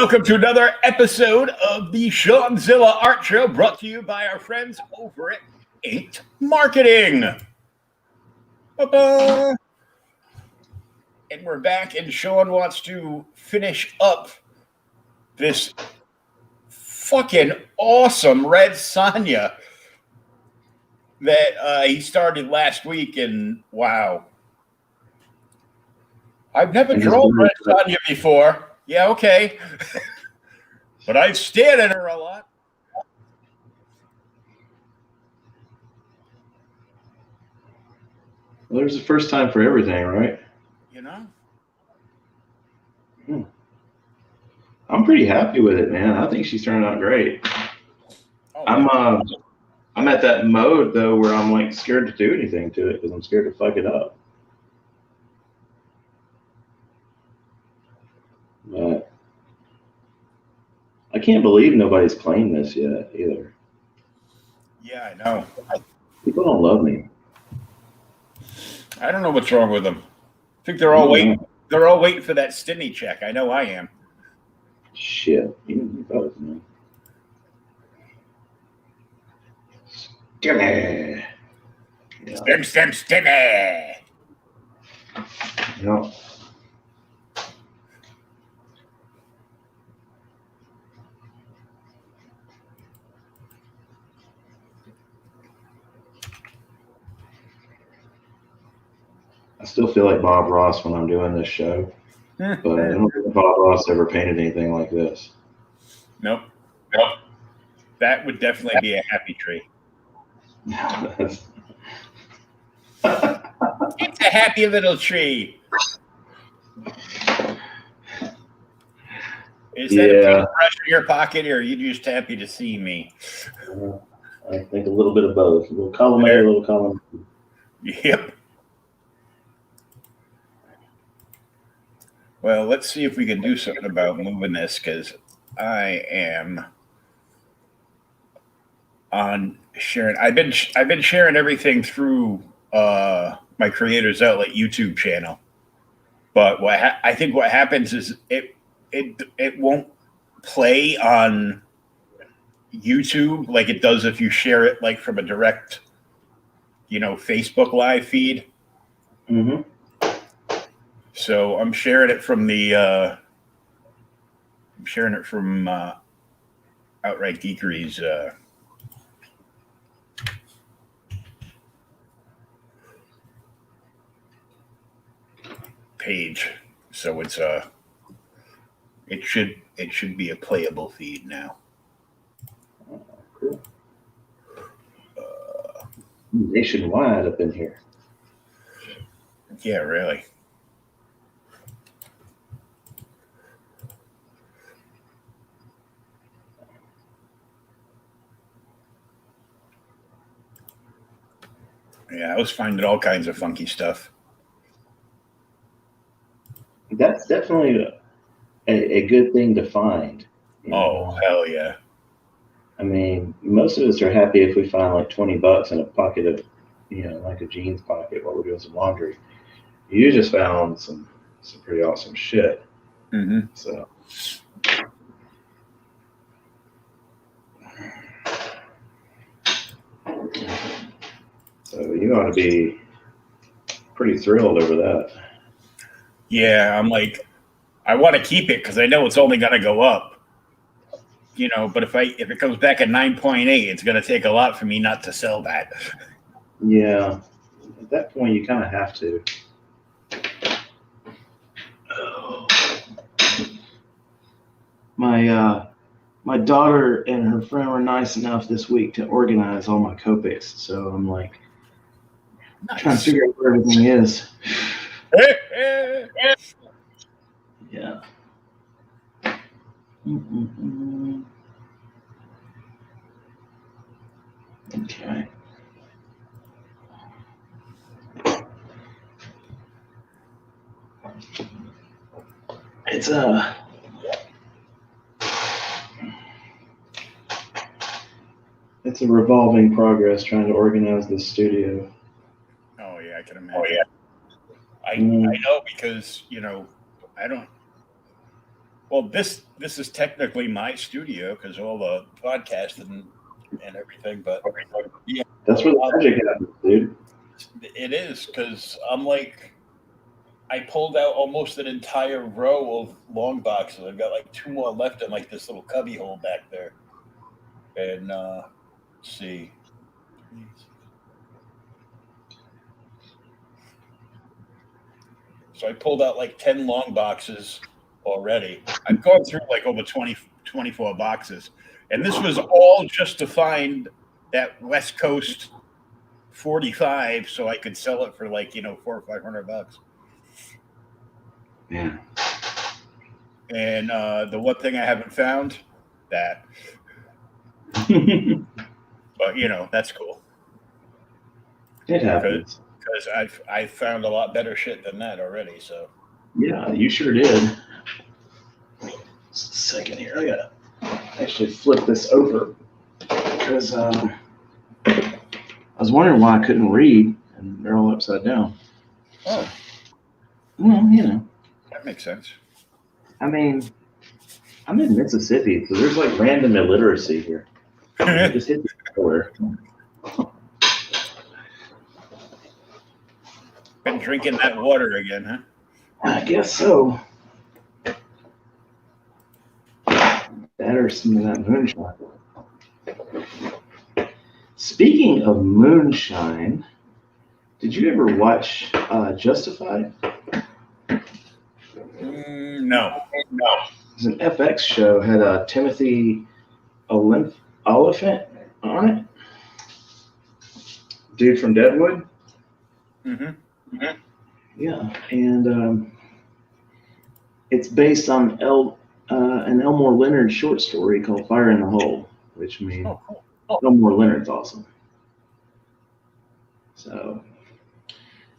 Welcome to another episode of the Shawn-Zilla Art Show, brought to you by our friends over at Inked Marketing. Ba-ba. And we're back, and Shawn wants to finish up this fucking awesome red Sonya that he started last week, and wow. I've never drawn red Sonya before. Yeah, okay. But I've stared at her a lot. Well, there's a first time for everything, right? You know? I'm pretty happy with it, man. I think she's turned out great. Oh, I'm at that mode though where I'm like scared to do anything to it because I'm scared to fuck it up. But I can't believe nobody's claimed this yet either. yeah, I know. People don't love me. I don't know what's wrong with them. I think they're all waiting. They're all waiting for that stimmy check. I know I am. Shit. You both, man. Stimmy. Yeah. Stimmy. Yeah. I still feel like Bob Ross when I'm doing this show, but I don't think Bob Ross ever painted anything like this. Nope. That would definitely be a happy tree. It's a happy little tree. Is that a brush in your pocket, or are you just happy to see me? I think a little bit of both. A little column A, a little column B. Yep. Well, let's see if we can do something about moving this, because I am on sharing. I've been sharing everything through my Creators Outlet YouTube channel, but I think what happens is it won't play on YouTube like it does if you share it like from a direct, Facebook live feed. Mm-hmm. So I'm sharing it from Outright Geekery's page. So it's it should be a playable feed now. Cool. Nationwide up in here. Yeah, really. Yeah, I was finding all kinds of funky stuff. That's definitely a good thing to find. Oh, hell yeah. I mean, most of us are happy if we find like $20 in a pocket of, like a jeans pocket while we're doing some laundry. You just found some pretty awesome shit. Mm-hmm. So you ought to be pretty thrilled over that. Yeah, I'm like, I want to keep it because I know it's only going to go up. But if it comes back at 9.8, it's going to take a lot for me not to sell that. Yeah, at that point you kind of have to. Oh. My daughter and her friend were nice enough this week to organize all my Copics, so I'm like trying to figure out where everything is. Yeah. Okay. It's a revolving progress trying to organize this studio. Oh yeah, I can imagine. I know because I don't. Well, this is technically my studio because all the podcast and everything, but yeah, That's where the magic happens, dude. it is because I'm like I pulled out almost an entire row of long boxes. I've got like two more left in like this little cubby hole back there, and let's see. So I pulled out like 10 long boxes already. I've gone through like over 24 boxes. And this was all just to find that West Coast 45 so I could sell it for like, $400 or $500. Yeah. And the one thing I haven't found, that. But, that's cool. It happens. Because I've found a lot better shit than that already. So Yeah, you sure did. Just a second here. I gotta actually flip this over because I was wondering why I couldn't read, and they're all upside down. Oh, Well, that makes sense. I mean, I'm in Mississippi, so there's like random illiteracy here. It just hits everywhere. Been drinking that water again, huh? I guess so. That or some of that moonshine. Speaking of moonshine, did you ever watch Justified? No. It's an FX show, had Timothy Oliphant on it. Dude from Deadwood. Mm-hmm. Yeah, and it's based on an Elmore Leonard short story called Fire in the Hole, which means Elmore Leonard's awesome. So,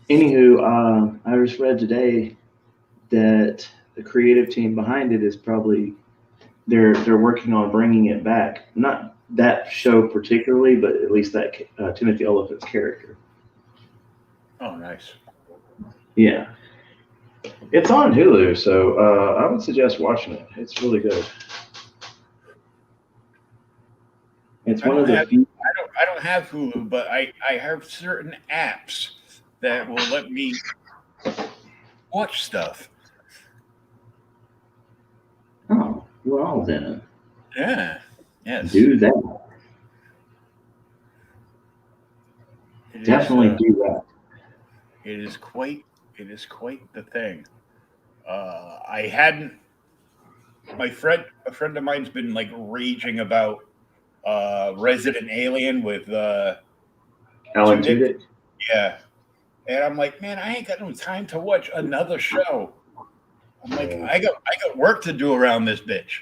anywho, I just read today that the creative team behind it is probably they're working on bringing it back. Not that show particularly, but at least that Timothy Oliphant's character. Oh, nice. Yeah. It's on Hulu, so I would suggest watching it. It's really good. It's one of the few. I don't have Hulu, but I have certain apps that will let me watch stuff. Oh, well then. Yeah. Yes. Do that. Definitely do that. It is quite the thing. I hadn't. A friend of mine's been like raging about Resident Alien with Alan Tudyk. Yeah, and I'm like, man, I ain't got no time to watch another show. I'm like, I got work to do around this bitch.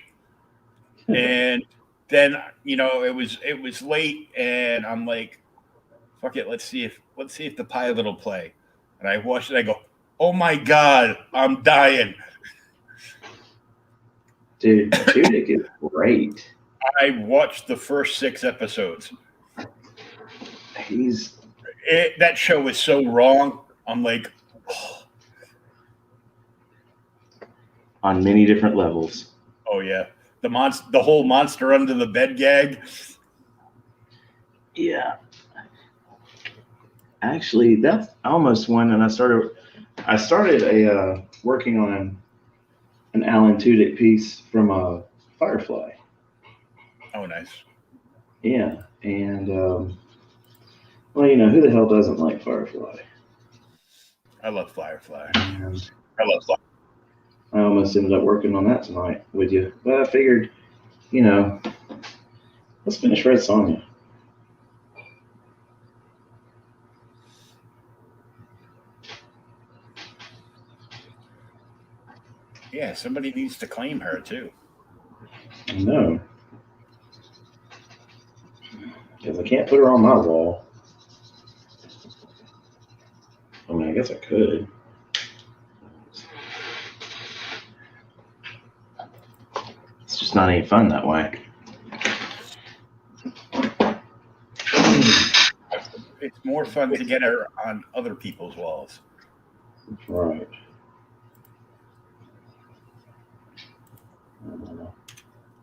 And then it was late, and I'm like, fuck it, let's see if the pilot will play. And I watched it. I go, oh my god, I'm dying. Dude, Tudyk is great. I watched the first 6 episodes. That show is so wrong. I'm like, oh. On many different levels. Oh yeah, the whole monster under the bed gag. Yeah. Actually, that's almost one. And I started working on an Alan Tudyk piece from Firefly. Oh, nice. Yeah, and well, who the hell doesn't like Firefly? I love Firefly. And I almost ended up working on that tonight with you, but I figured, let's finish Red Sonja. Yeah, somebody needs to claim her too. No. Because I can't put her on my wall. I mean, I guess I could. It's just not any fun that way. It's more fun to get her on other people's walls. Right.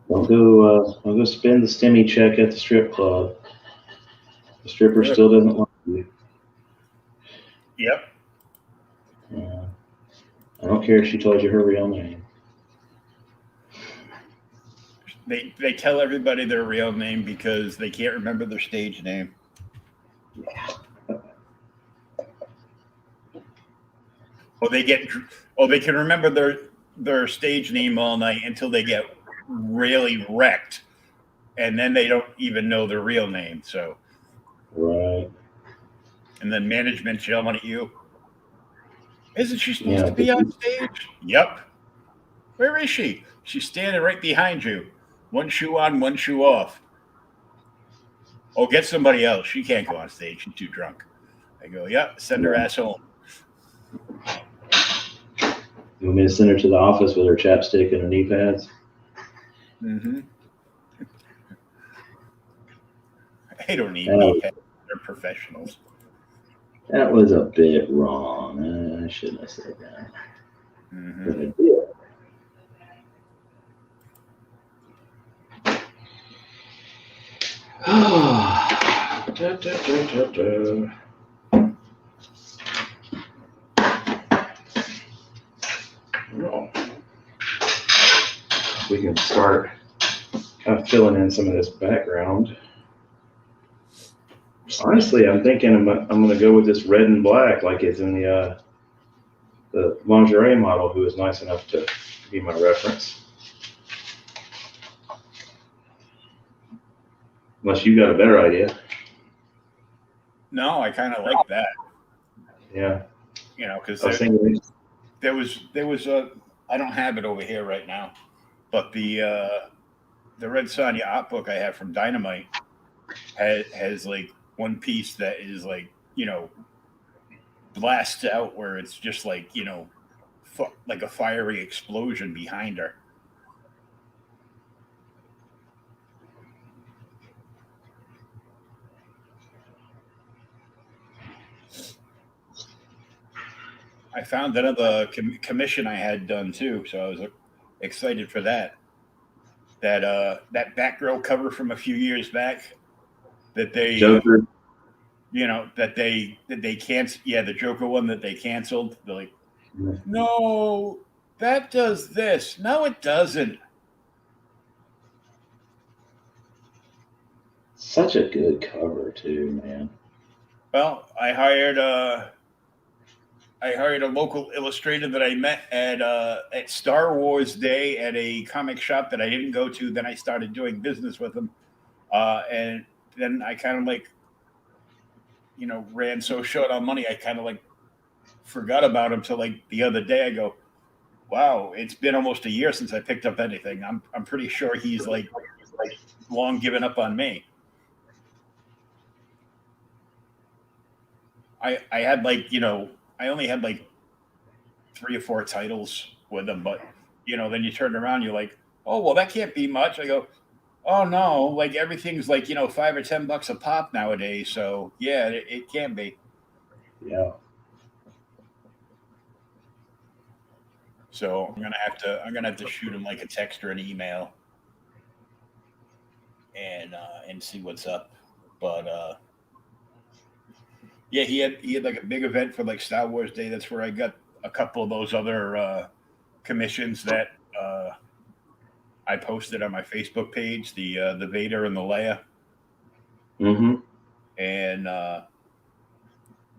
Don't go spend the stimmy check at the strip club. The stripper still doesn't like you. Yep. Yeah. I don't care if she told you her real name. They tell everybody their real name because they can't remember their stage name. Or they can remember their stage name all night until they get really wrecked, and then they don't even know their real name. So, Right. and then management yelling at you. Isn't she supposed to be on stage? Yep. Where is she? She's standing right behind you. One shoe on, one shoe off. Oh, get somebody else. She can't go on stage. She's too drunk. I go, yep, send her ass home. You want me to send her to the office with her chapstick and her knee pads? Mm-hmm. They don't need knee pads. They're professionals. That was a bit wrong. I shouldn't have said that. Mm-hmm. But I did. Well, we can start kind of filling in some of this background. Honestly, I'm thinking I'm going to go with this red and black, like it's in the lingerie model who was nice enough to be my reference. Unless you got a better idea. No, I kind of like that. Yeah. You know, because there was a, I don't have it over here right now, but the Red Sonja art book I have from Dynamite has like one piece that is like, you know, blast out where it's just like, you know, like a fiery explosion behind her. I found another commission I had done too, so I was excited for that. That Batgirl cover from a few years back that they Joker. You know that they canceled. Yeah, the Joker one that they canceled. They're like, no, that does this. No, it doesn't. Such a good cover too, man. Well, I hired a local illustrator that I met at Star Wars Day at a comic shop that I didn't go to. Then I started doing business with him, and then I kind of like, you know, ran so short on money. I kind of like forgot about him till like the other day. I go, wow, it's been almost a year since I picked up anything. I'm pretty sure he's like long given up on me. I had like, you know, I only had like 3 or 4 titles with him, but you know, then you turn around, you're like, oh well, that can't be much. I go, oh no, like everything's like, you know, $5 or $10 a pop nowadays. So yeah, it can be. Yeah. So I'm gonna have to shoot him like a text or an email and see what's up. But yeah, he had like a big event for like Star Wars Day. That's where I got a couple of those other commissions that I posted on my Facebook page, the Vader and the Leia. Mm-hmm. And I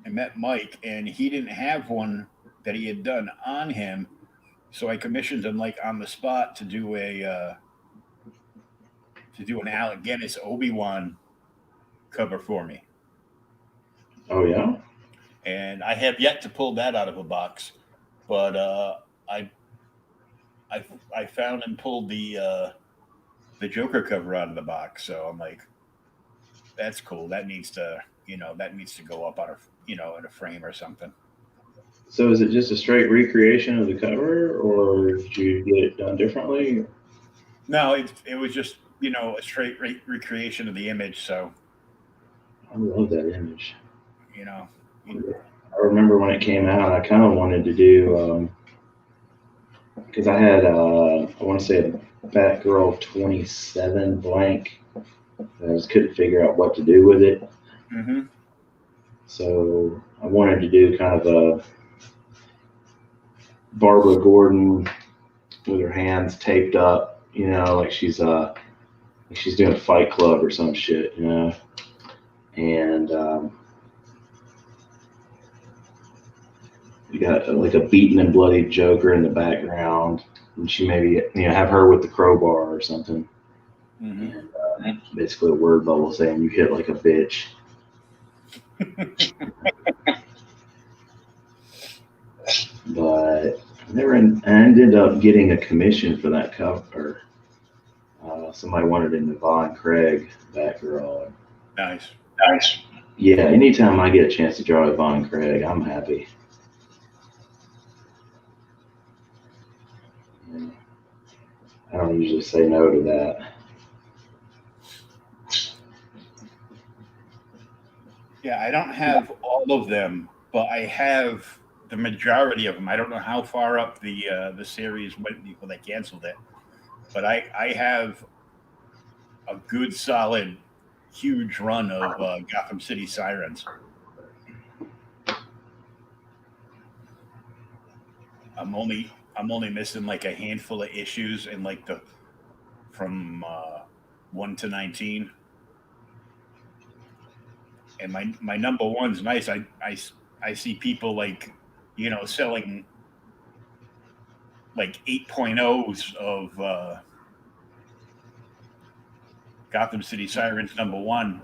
met Mike, and he didn't have one that he had done on him, so I commissioned him like on the spot to do an Alec Guinness Obi-Wan cover for me. Oh yeah. And I have yet to pull that out of a box, but I found and pulled the Joker cover out of the box. So I'm like, that's cool. That needs to go up on in a frame or something. So is it just a straight recreation of the cover, or did you get it done differently? No, it was just, you know, a straight recreation of the image. So I love that image. you know, I remember when it came out, I kind of wanted to do because I had I want to say a Batgirl 27 blank. I just couldn't figure out what to do with it. Mm-hmm. So I wanted to do kind of a Barbara Gordon with her hands taped up, like she's doing Fight Club or some shit, and you got like a beaten and bloody Joker in the background, and she maybe have her with the crowbar or something, Mm-hmm. and basically a word bubble saying you hit like a bitch. But I ended up getting a commission for that cover. Somebody wanted an Yvonne Craig Batgirl. Nice. Nice. Yeah, anytime I get a chance to draw Yvonne Craig, I'm happy. Yeah. I don't usually say no to that. Yeah, I don't have all of them, but I have the majority of them. I don't know how far up the series went before they canceled it, but I have a good solid huge run of Gotham City Sirens. I'm only missing like a handful of issues in like the from 1 to 19, and my number one's nice. I see people like selling like 8.0s of Gotham City Sirens number one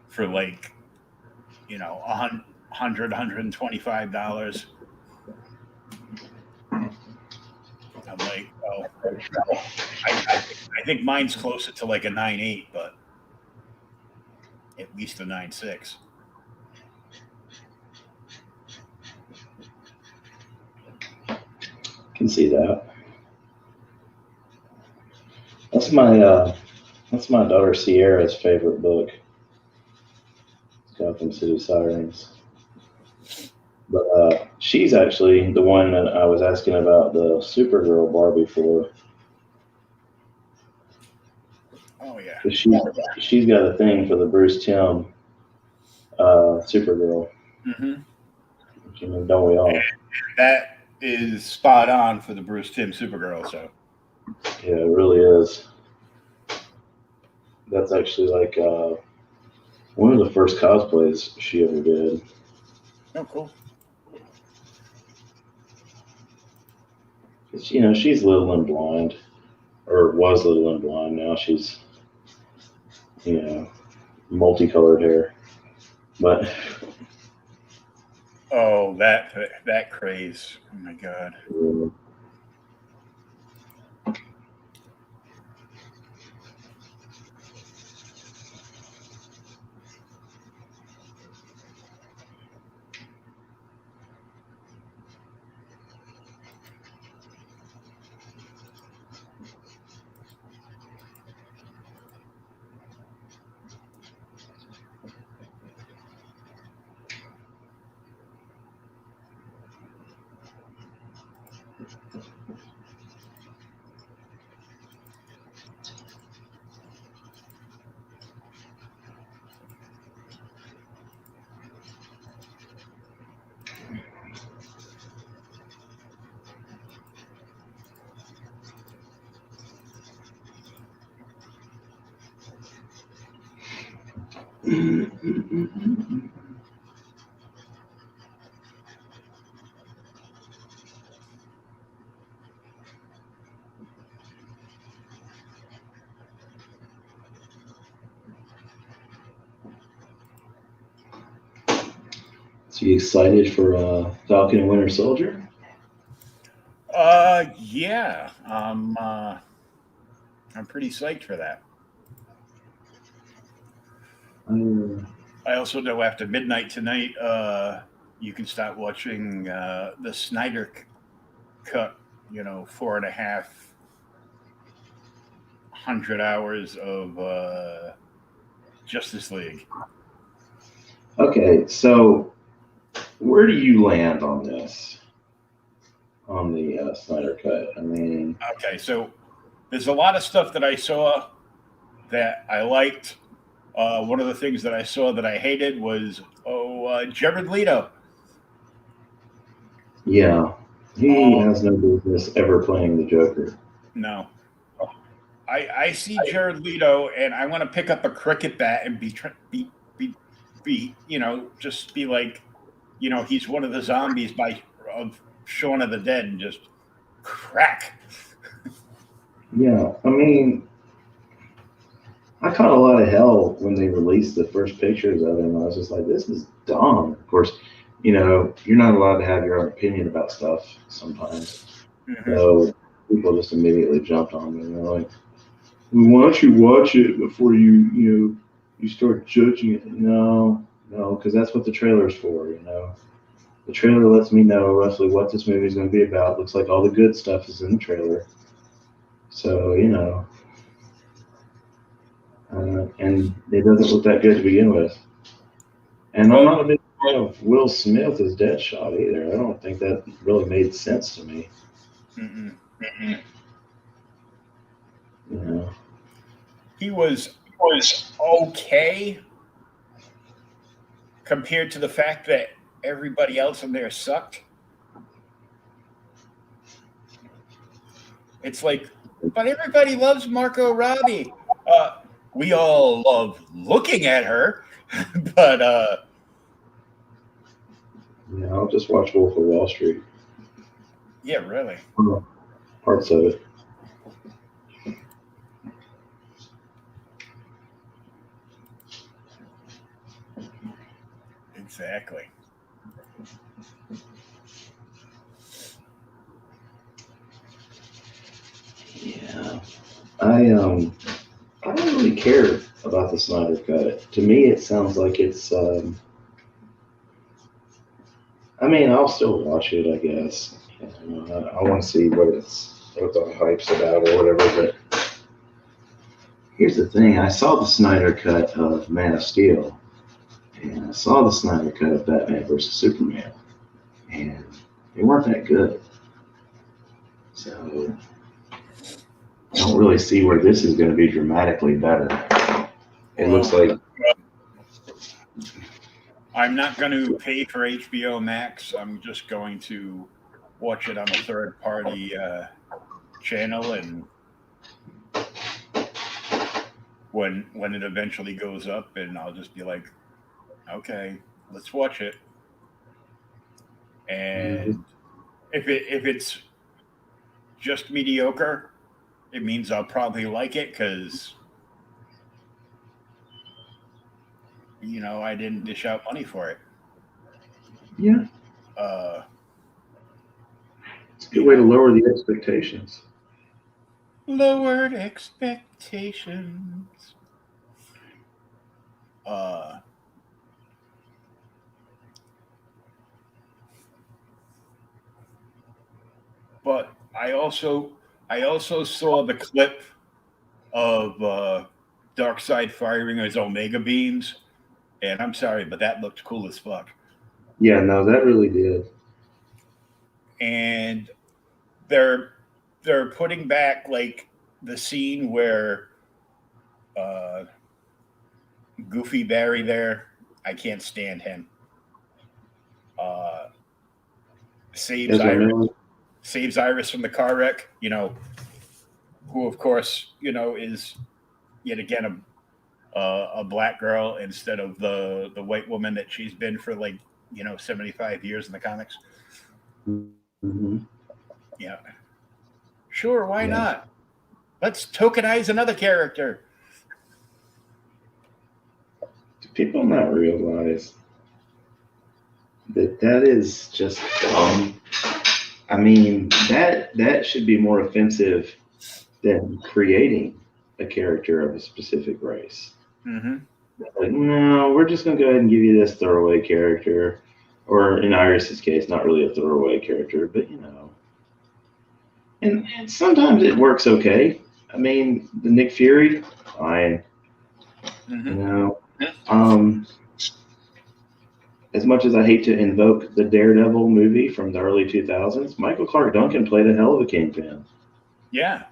for like $125. I'm like, oh, I think mine's closer to like a 9.8, but at least a 9.6. Can see that. That's my daughter Sierra's favorite book, Gotham City Sirens. But she's actually the one that I was asking about the Supergirl Barbie for. Oh yeah. 'Cause she's got a thing for the Bruce Timm Supergirl. Hmm. Don't we all? That is spot on for the Bruce Timm Supergirl. So Yeah, it really is. That's actually like one of the first cosplays she ever did. oh cool. She's little and blind, or was little and blind. Now she's multicolored hair. But Oh, that craze. Oh my god. So you excited for Falcon and Winter Soldier? Yeah. I'm pretty psyched for that. I also know after midnight tonight, you can start watching the Snyder cut. 4.5 hours of Justice League. Okay, so where do you land on this? on the Snyder Cut. I mean, Okay, so there's a lot of stuff that I saw that I liked. One of the things that I saw that I hated was Jared Leto. yeah, he has no business ever playing the Joker. No, I see Jared Leto and I want to pick up a cricket bat and be just be like, he's one of the zombies of Shaun of the Dead and just crack. Yeah, I mean, I caught a lot of hell when they released the first pictures of him. I was just like, this is dumb. Of course, you're not allowed to have your own opinion about stuff sometimes. Mm-hmm. So people just immediately jumped on me. And they're like, why don't you watch it before you start judging it? No, because that's what the trailer's for. The trailer lets me know roughly what this movie is going to be about. Looks like all the good stuff is in the trailer. So, and it doesn't look that good to begin with. And I'm not a big fan of Will Smith as Deadshot either. I don't think that really made sense to me. Mm-mm. He was okay compared to the fact that everybody else in there sucked. It's like, but everybody loves Margot Robbie. We all love looking at her, but I'll just watch Wolf of Wall Street. Yeah, really. Parts of it. Exactly. Yeah. I don't really care about the Snyder Cut. To me, it sounds like it's. I'll still watch it, I guess. I want to see what the hype's about or whatever. But here's the thing: I saw the Snyder Cut of Man of Steel, and I saw the Snyder Cut of Batman versus Superman, and they weren't that good. So I don't really see where this is going to be dramatically better. It looks like. I'm not going to pay for HBO Max. I'm just going to watch it on a third-party channel, and when it eventually goes up, and I'll just be like, okay, let's watch it. And if it's just mediocre, it means I'll probably like it because I didn't dish out money for it. Yeah. It's a good way to lower the expectations. Lowered expectations. But I also saw the clip of Darkseid firing his Omega beams, and I'm sorry, but that looked cool as fuck. Yeah, no, that really did. And they're putting back like the scene where Goofy Barry there. I can't stand him. Saves Iris from the car wreck. Who of course is yet again a black girl instead of the white woman that she's been for 75 years in the comics. Mm-hmm. Yeah. Sure, why not? Let's tokenize another character. Do people not realize that is just dumb? That should be more offensive than creating a character of a specific race. Mm-hmm. Like, no, we're just going to go ahead and give you this throwaway character. Or in Iris's case, not really a throwaway character, but And sometimes it works okay. The Nick Fury, fine. Mm-hmm. as much as I hate to invoke the Daredevil movie from the early 2000s, Michael Clark Duncan played a hell of a Kingpin. Yeah,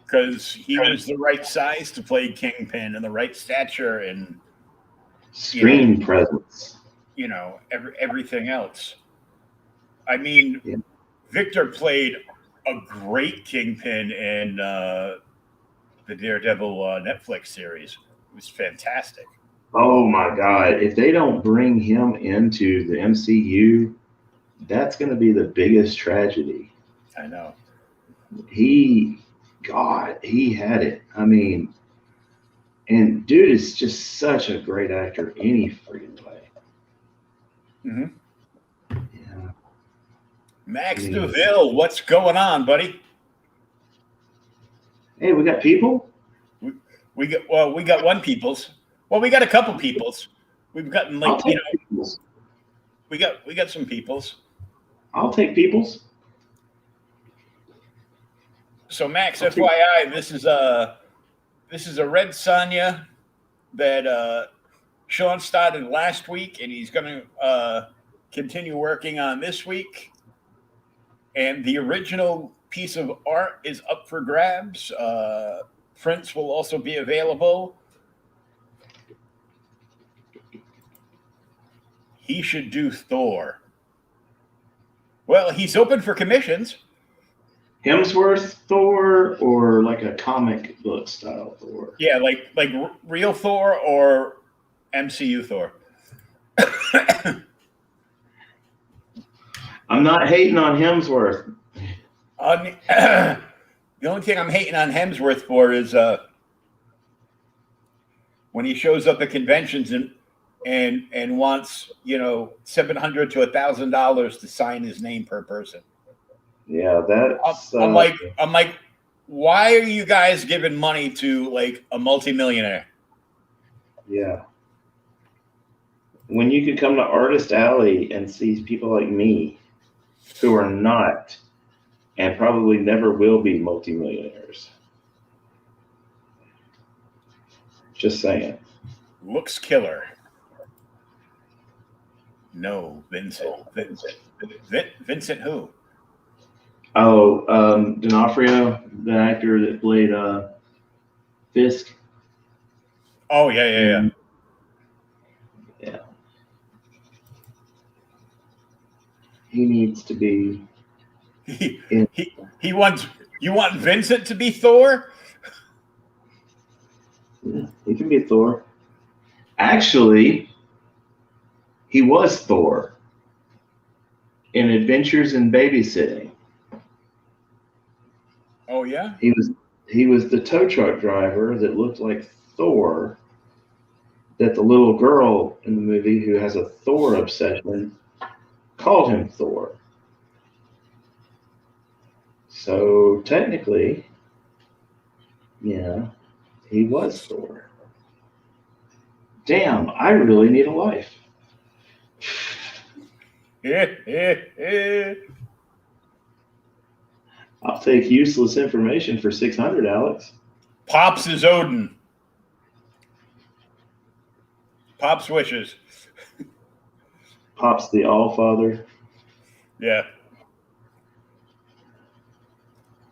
because he was the right size to play Kingpin and the right stature and Screen presence. everything else. I mean, Yeah. Victor played a great Kingpin in the Daredevil Netflix series. It was fantastic. Oh my God. If they don't bring him into the MCU, that's going to be the biggest tragedy. I know. He had it. I mean, and dude is just such a great actor any friggin' way. Mm-hmm. Yeah. Max I mean, DeVille, what's going on, buddy? hey, we got people? We got one peoples. Well, we got a couple peoples. We've gotten I'll take peoples. we got some peoples. I'll take peoples. So Max, FYI, this is a Red Sonja that Shawn started last week, and he's going to continue working on this week. And the original piece of art is up for grabs. Prints will also be available. He should do Thor. Well, he's open for commissions. Hemsworth Thor or like a comic book style Thor? Yeah, like real Thor or MCU Thor. I'm not hating on Hemsworth. The only thing I'm hating on Hemsworth for is when he shows up at conventions and wants $700 to $1,000 to sign his name per person. Yeah, that's. I'm like, why are you guys giving money to like a multimillionaire? Yeah. When you could come to Artist Alley and see people like me who are not and probably never will be multimillionaires. Just saying. Looks killer. No, Vincent. Vincent who? Oh, D'Onofrio, the actor that played Fisk. Oh yeah. Yeah. He needs to be. He wants. You want Vincent to be Thor? Yeah, he can be Thor. Actually, he was Thor in Adventures in Babysitting. Oh yeah. He was the tow truck driver that looked like Thor. That the little girl in the movie who has a Thor obsession called him Thor. So technically, yeah, he was Thor. Damn, I really need a life. I'll take useless information for 600, Alex. Pops is Odin. Pops wishes. Pops the Allfather. Yeah.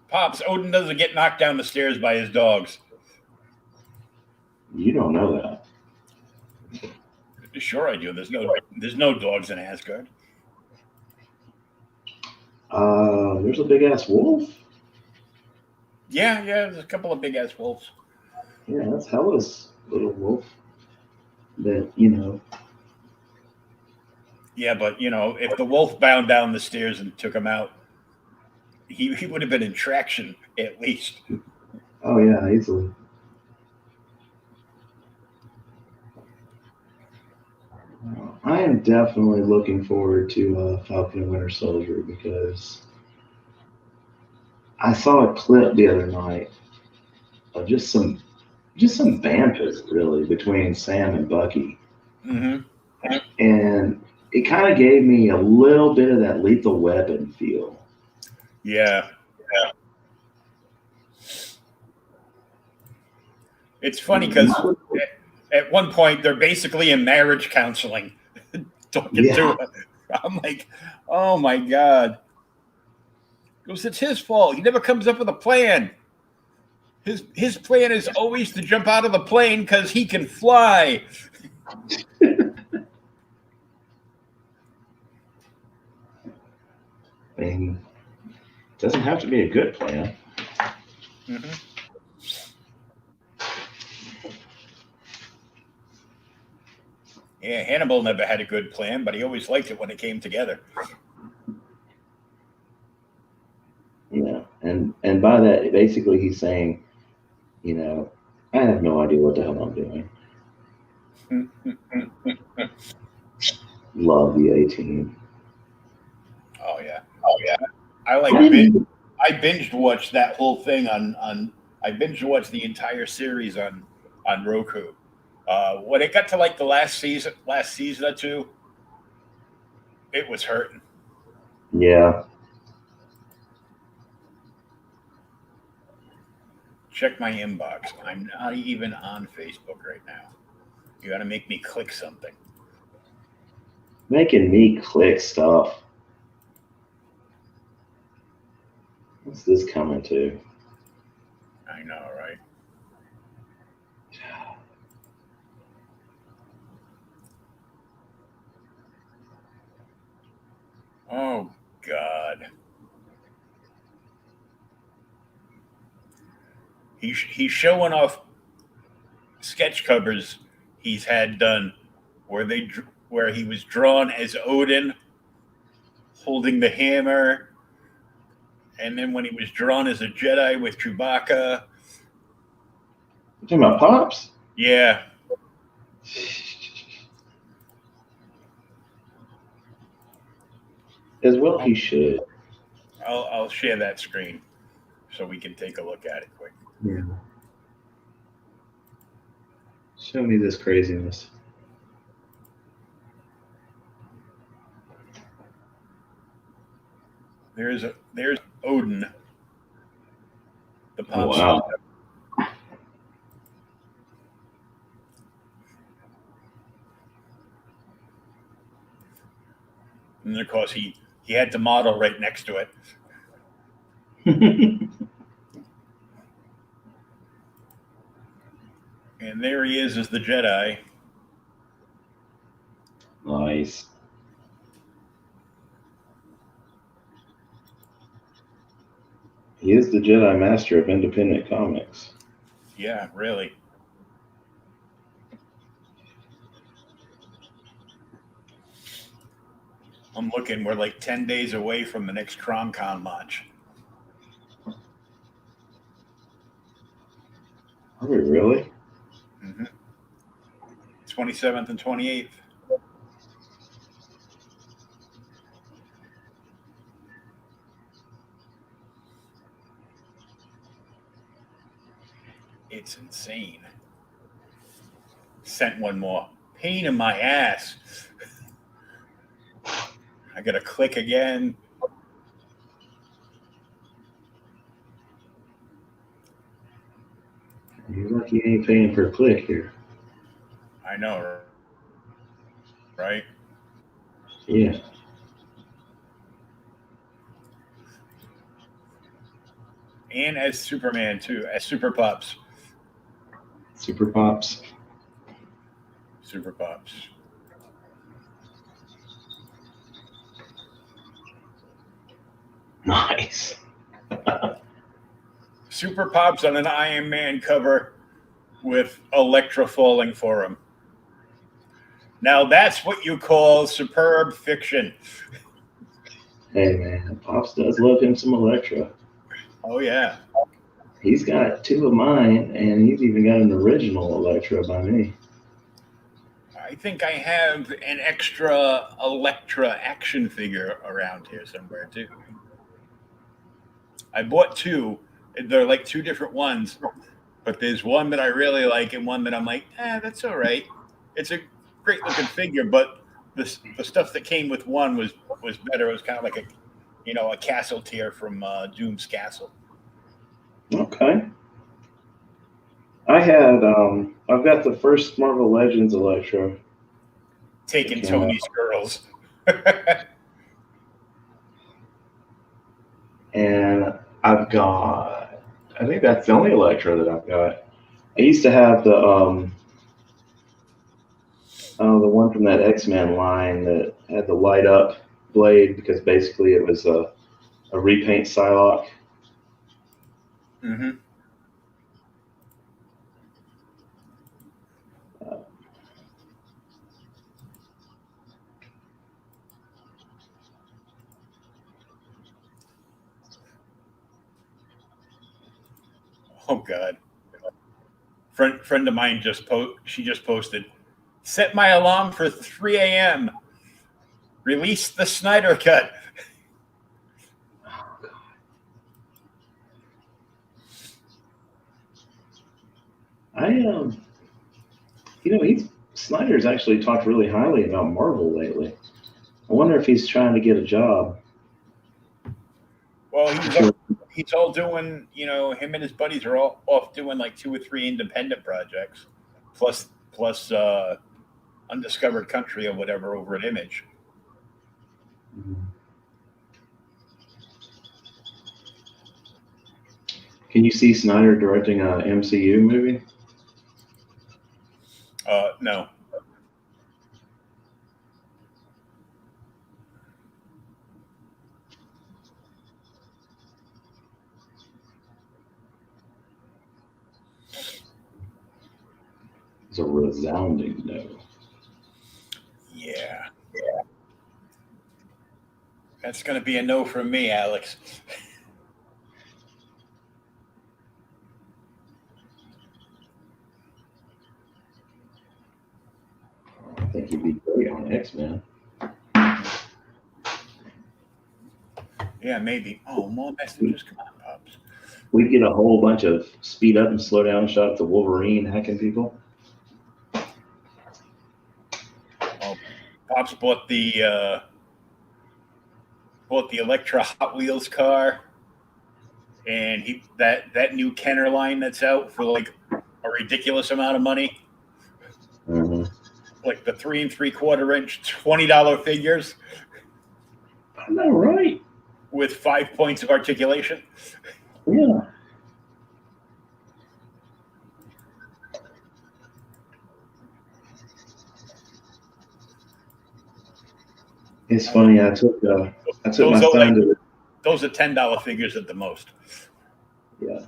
Pops, Odin doesn't get knocked down the stairs by his dogs. You don't know that. Sure I do. There's no dogs in Asgard. There's a big ass wolf. Yeah, there's a couple of big ass wolves. Yeah, that's Hela's little wolf. That Yeah, but if the wolf bound down the stairs and took him out, he would have been in traction at least. Oh yeah, easily. I am definitely looking forward to Falcon and Winter Soldier because I saw a clip the other night of just some banter really between Sam and Bucky, Mm-hmm. and it kind of gave me a little bit of that Lethal Weapon feel. Yeah. It's funny because at one point they're basically in marriage counseling. talking to her. I'm like, oh my God. He goes, it's his fault. He never comes up with a plan. His plan is always to jump out of the plane because he can fly. I mean, it doesn't have to be a good plan. Mm-hmm. Yeah, Hannibal never had a good plan, but he always liked it when it came together. Yeah, and by that, basically, he's saying, I have no idea what the hell I'm doing. Love the A-Team. Oh yeah, I like I binged watched that whole thing on. I binged watched the entire series on Roku. When it got to like the last season or two, it was hurting. Yeah. Check my inbox. I'm not even on Facebook right now. You got to make me click something. Making me click stuff. What's this coming to? I know, right? Oh God. He's showing off sketch covers he's had done where he was drawn as Odin holding the hammer, and then when he was drawn as a Jedi with Chewbacca. You talking about Pops? Yeah. As well, he should. I'll share that screen so we can take a look at it quick. Yeah. Show me this craziness. There's Odin. The Oh, Pops. wow. And then of course he had the model right next to it. And there he is as the Jedi. Nice. He is the Jedi Master of independent comics. Yeah, really. I'm looking. We're like 10 days away from the next CromCon launch. Are we really? Mm-hmm. 27th and 28th. It's insane. Sent one more. Pain in my ass. I gotta click again. You're lucky you ain't paying per click here. I know, right? Yeah. And as Superman too, as Super Pops. Super Pops. Super Pops. Nice. Super Pops on an Iron Man cover with Elektra falling for him. Now that's what you call superb fiction. Hey man, Pops does love him some Elektra. Oh yeah. He's got two of mine, and he's even got an original Elektra by me. I think I have an extra Elektra action figure around here somewhere too. I bought two. They're like two different ones, but there's one that I really like and one that I'm like, that's all right. It's a great looking figure, but the stuff that came with one was better. It was kind of like a castle tier from Doom's Castle. Okay. I've got the first Marvel Legends Elektra. taking It came out. Tony's girls. And I've got, I think that's the only Electra that I've got. I used to have the one from that X-Men line that had the light up blade, because basically it was a repaint Psylocke. Mm-hmm. Oh God. Friend of mine just posted, set my alarm for 3 a.m. Release the Snyder Cut. Snyder's actually talked really highly about Marvel lately. I wonder if he's trying to get a job. Well, he's all doing, him and his buddies are all off doing like 2 or 3 independent projects, plus Undiscovered Country or whatever over at Image. Can you see Snyder directing a MCU movie? No. It's a resounding no. Yeah. That's going to be a no from me, Alex. I think he'd be great on X-Men. Yeah, maybe. Oh, more messages. Come on, Pops. We get a whole bunch of speed up and slow down shots of Wolverine hacking people. Oh, Pops bought the Electra Hot Wheels car, and that new Kenner line that's out for like a ridiculous amount of money. Mm-hmm. Like the 3 3/4 inch $20 figures. I know, right? With 5 points of articulation. Yeah. It's funny. I took my son to. Those are $10 figures at the most. Yeah.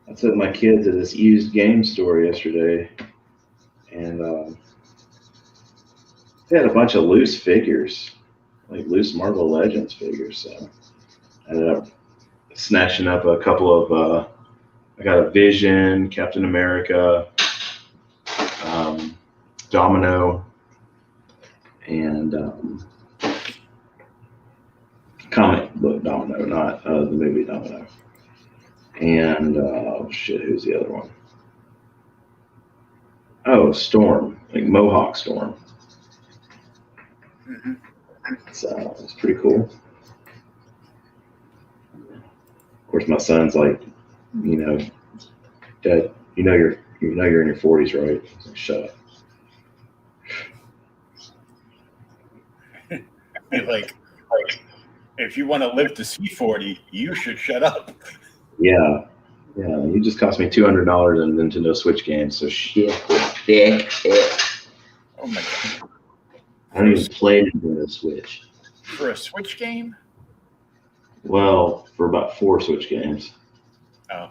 I took my kid to this used game store yesterday, and they had a bunch of loose figures, like loose Marvel Legends figures. So I ended up snatching up a couple of. I got a Vision, Captain America, Domino, and comic book Domino, not the movie Domino. And who's the other one? Oh, Storm, like Mohawk Storm. Mm-hmm. So it's pretty cool. Of course, my son's like, Dad, you're in your 40s, right? Like, shut up. like, if you want to live to see 40, you should shut up. Yeah. You just cost me $200 in Nintendo Switch games, so shit. Oh my God. I don't even play Nintendo Switch. For a Switch game? Well, for about 4 Switch games. Oh.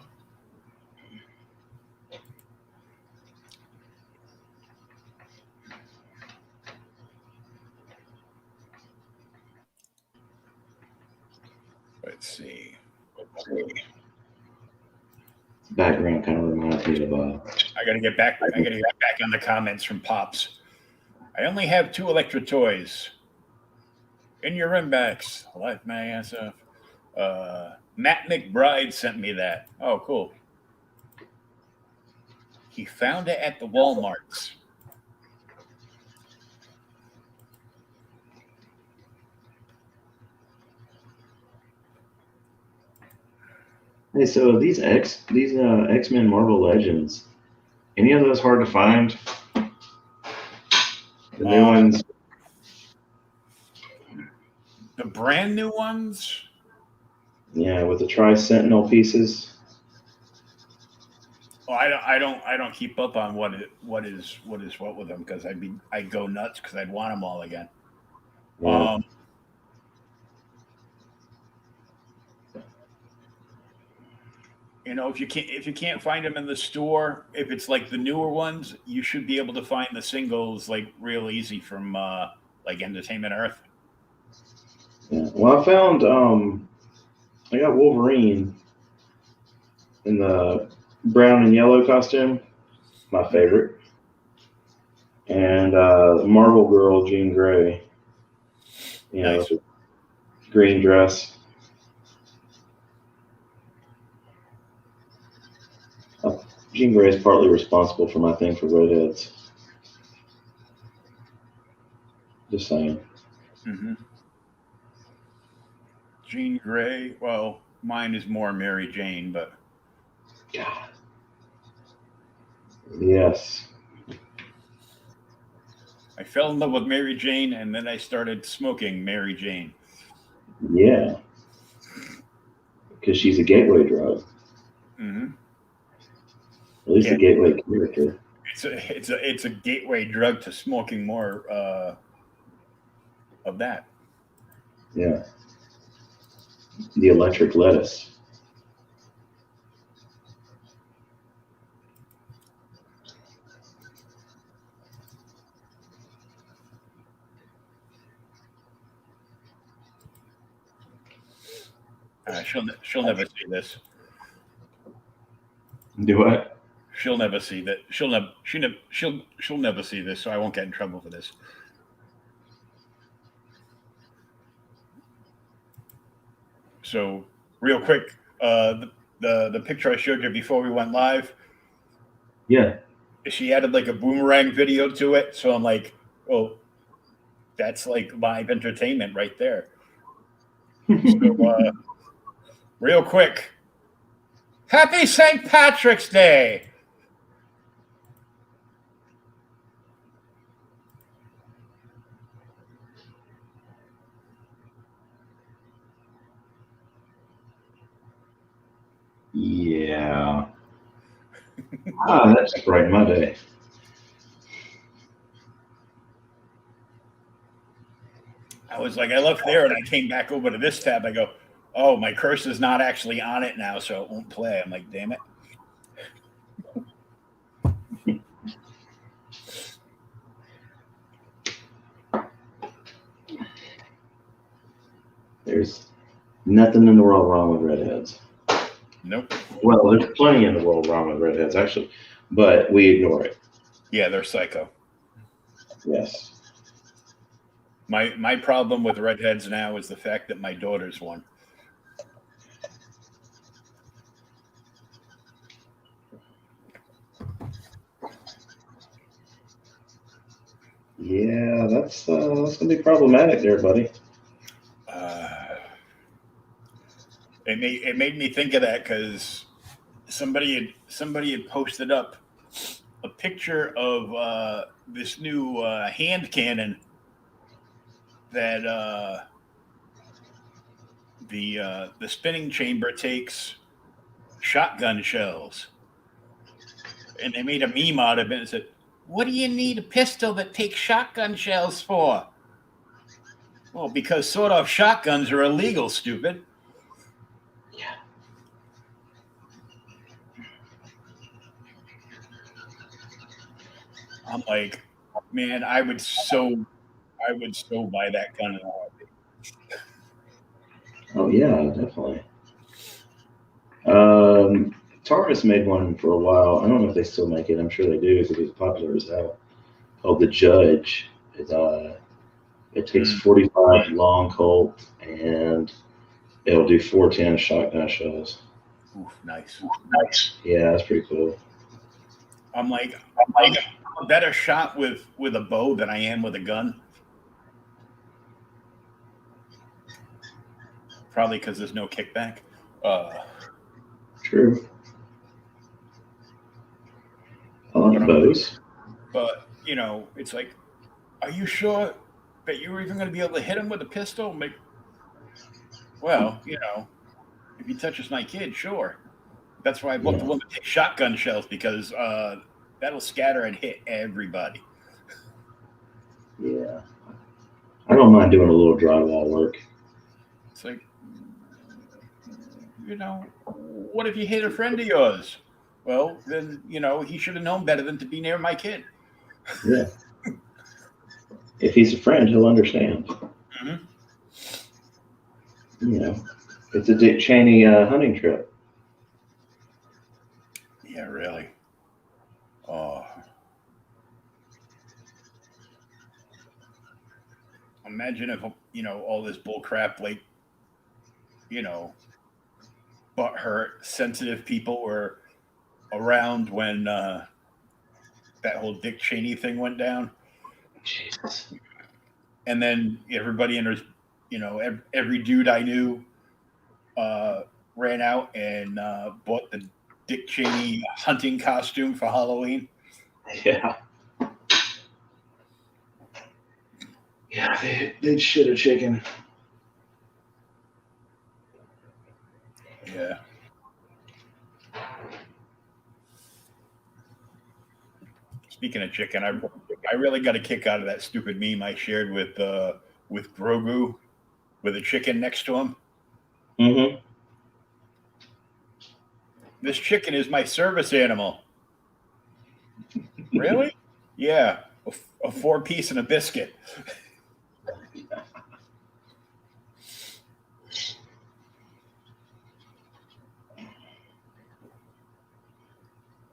Let's see. Background kind of reminds me of I gotta get back on the comments from Pops. I only have 2 Electra toys. In your inbox. Life my ass off. Matt McBride sent me that. Oh, cool. He found it at the Walmarts. Hey, so these X-Men Marvel Legends, Any of those hard to find? The new ones? The brand new ones? Yeah, with the Tri-Sentinel pieces. Oh, I don't keep up on what is what with them because I'd go nuts because I'd want them all again. Yeah. Um, if you can't find them in the store, if it's like the newer ones, you should be able to find the singles like real easy from like Entertainment Earth. Yeah. Well, I got Wolverine in the brown and yellow costume, my Mhm. favorite, and Marvel Girl Jean Grey, Nice. the green dress. Uh, Jean Grey is partly responsible for my thing for redheads. Just saying. Hmm. Jean Grey. Well, mine is more Mary Jane, but God. Yes. I fell in love with Mary Jane, and then I started smoking Mary Jane. Yeah. Because she's a gateway drug, Hmm. at least a Yeah, gateway character. it's a gateway drug to smoking more of that. Yeah. The electric lettuce. She'll never see this. Do what? She'll never see that. She'll never see this, so I won't get in trouble for this. So real quick, the picture I showed you before we went live, Yeah. she added like a boomerang video to it. So I'm like, oh, that's like live entertainment right there. So real quick, Happy St. Patrick's Day. Yeah. Ah, that's brightened my day. I was like, I left there and I came back over to this tab. I go, oh, my cursor's not actually on it now, so it won't play. I'm like, damn it. There's nothing in the world wrong with redheads. Nope. Well, there's plenty in the world wrong with redheads, actually, but we ignore it. Yeah, they're psycho. Yes. My problem with redheads now is the fact that my daughter's one. Yeah, that's gonna be problematic there, buddy. Uh, it made me think of that because somebody had posted up a picture of this new hand cannon that the spinning chamber takes shotgun shells, and they made a meme out of it and said, "What do you need a pistol that takes shotgun shells for?" Well, because sawed-off shotguns are illegal, stupid. Yeah. I'm like, man, I would so buy that gun in a heartbeat. Oh yeah, definitely. Um, Taurus made one for a while. I don't know if they still make it. I'm sure they do because it was popular as hell. Called the Judge. It takes Mm, 45 long Colt and it'll do 410 shotgun shells. oof, nice. Nice. Yeah, that's pretty cool. I'm like, I'm a better shot with a bow than I am with a gun. Probably because there's no kickback. Uh, True. I like bows. But it's like, are you sure that you were even going to be able to hit him with a pistol? Well, if he touches my kid, sure. That's why I bought the Yeah. one that takes shotgun shells, because that'll scatter and hit everybody. Yeah. I don't mind doing a little drywall work. It's like, what if you hit a friend of yours? Well, then, he should have known better than to be near my kid. Yeah. If he's a friend, he'll understand. Hmm. You know, it's a Dick Cheney hunting trip. Yeah, really. Oh, imagine if, all this bull crap, like, you know, butthurt, sensitive people were around when that whole Dick Cheney thing went down. Jesus. And then everybody in his, every dude I knew uh, ran out and bought the Dick Cheney hunting costume for Halloween. Yeah. Yeah, they'd shit a chicken. Yeah. Speaking of chicken, I really got a kick out of that stupid meme I shared with Grogu with a chicken next to him. Mm-hmm. This chicken is my service animal. Really? Yeah, a 4-piece and a biscuit.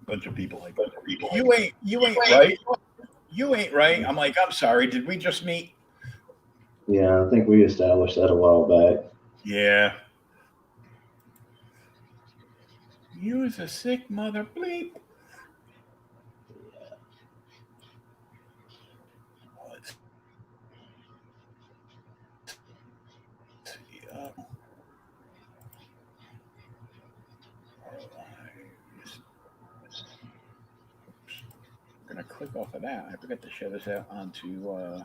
A bunch of people like, you ain't right. You ain't right. I'm like, I'm sorry. Did we just meet? Yeah, I think we established that a while back. Yeah. You was a sick mother bleep. Let's see. I'm gonna click off of that. I forgot to share this out onto. I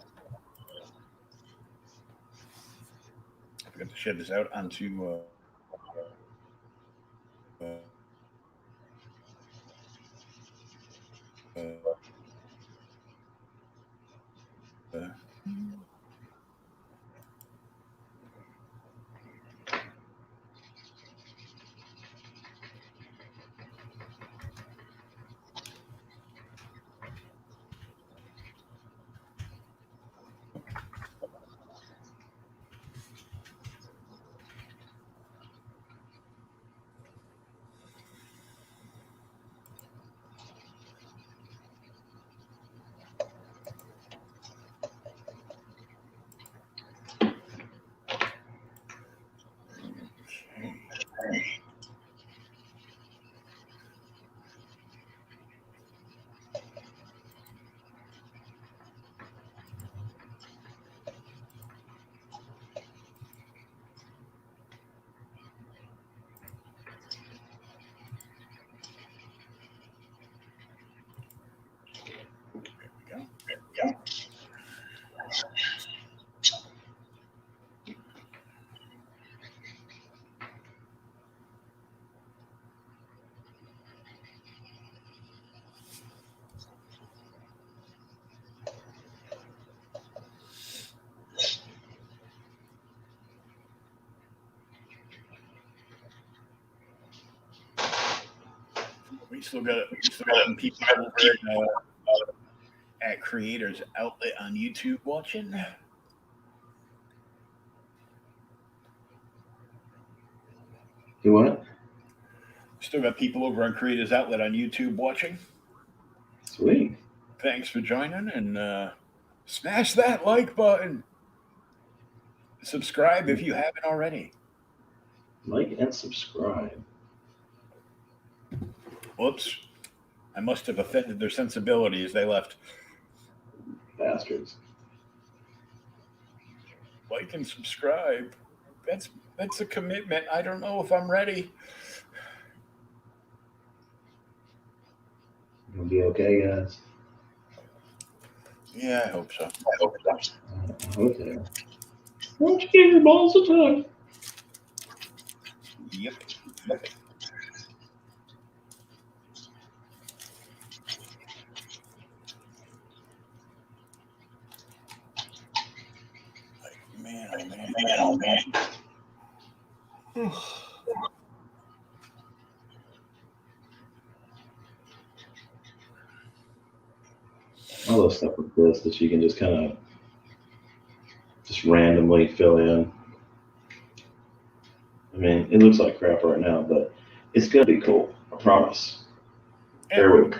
forgot to share this out onto. Uh, okay. There we go. We still got some people over at Creators Outlet on YouTube watching. You what? Still got people over on Creators Outlet on YouTube watching. Sweet. Thanks for joining, and smash that like button. Subscribe if you haven't already. Like and subscribe. Whoops. I must have offended their sensibilities. They left. Bastards. Like and subscribe. That's a commitment. I don't know if I'm ready. It'll be okay, guys. Yeah, I hope so. I hope so. Won't you give your balls a tug? Yep. Man, oh man. Man, oh man. I love stuff like this that you can just kind of just randomly fill in. I mean, it looks like crap right now, but it's gonna be cool. I promise. Bear with me.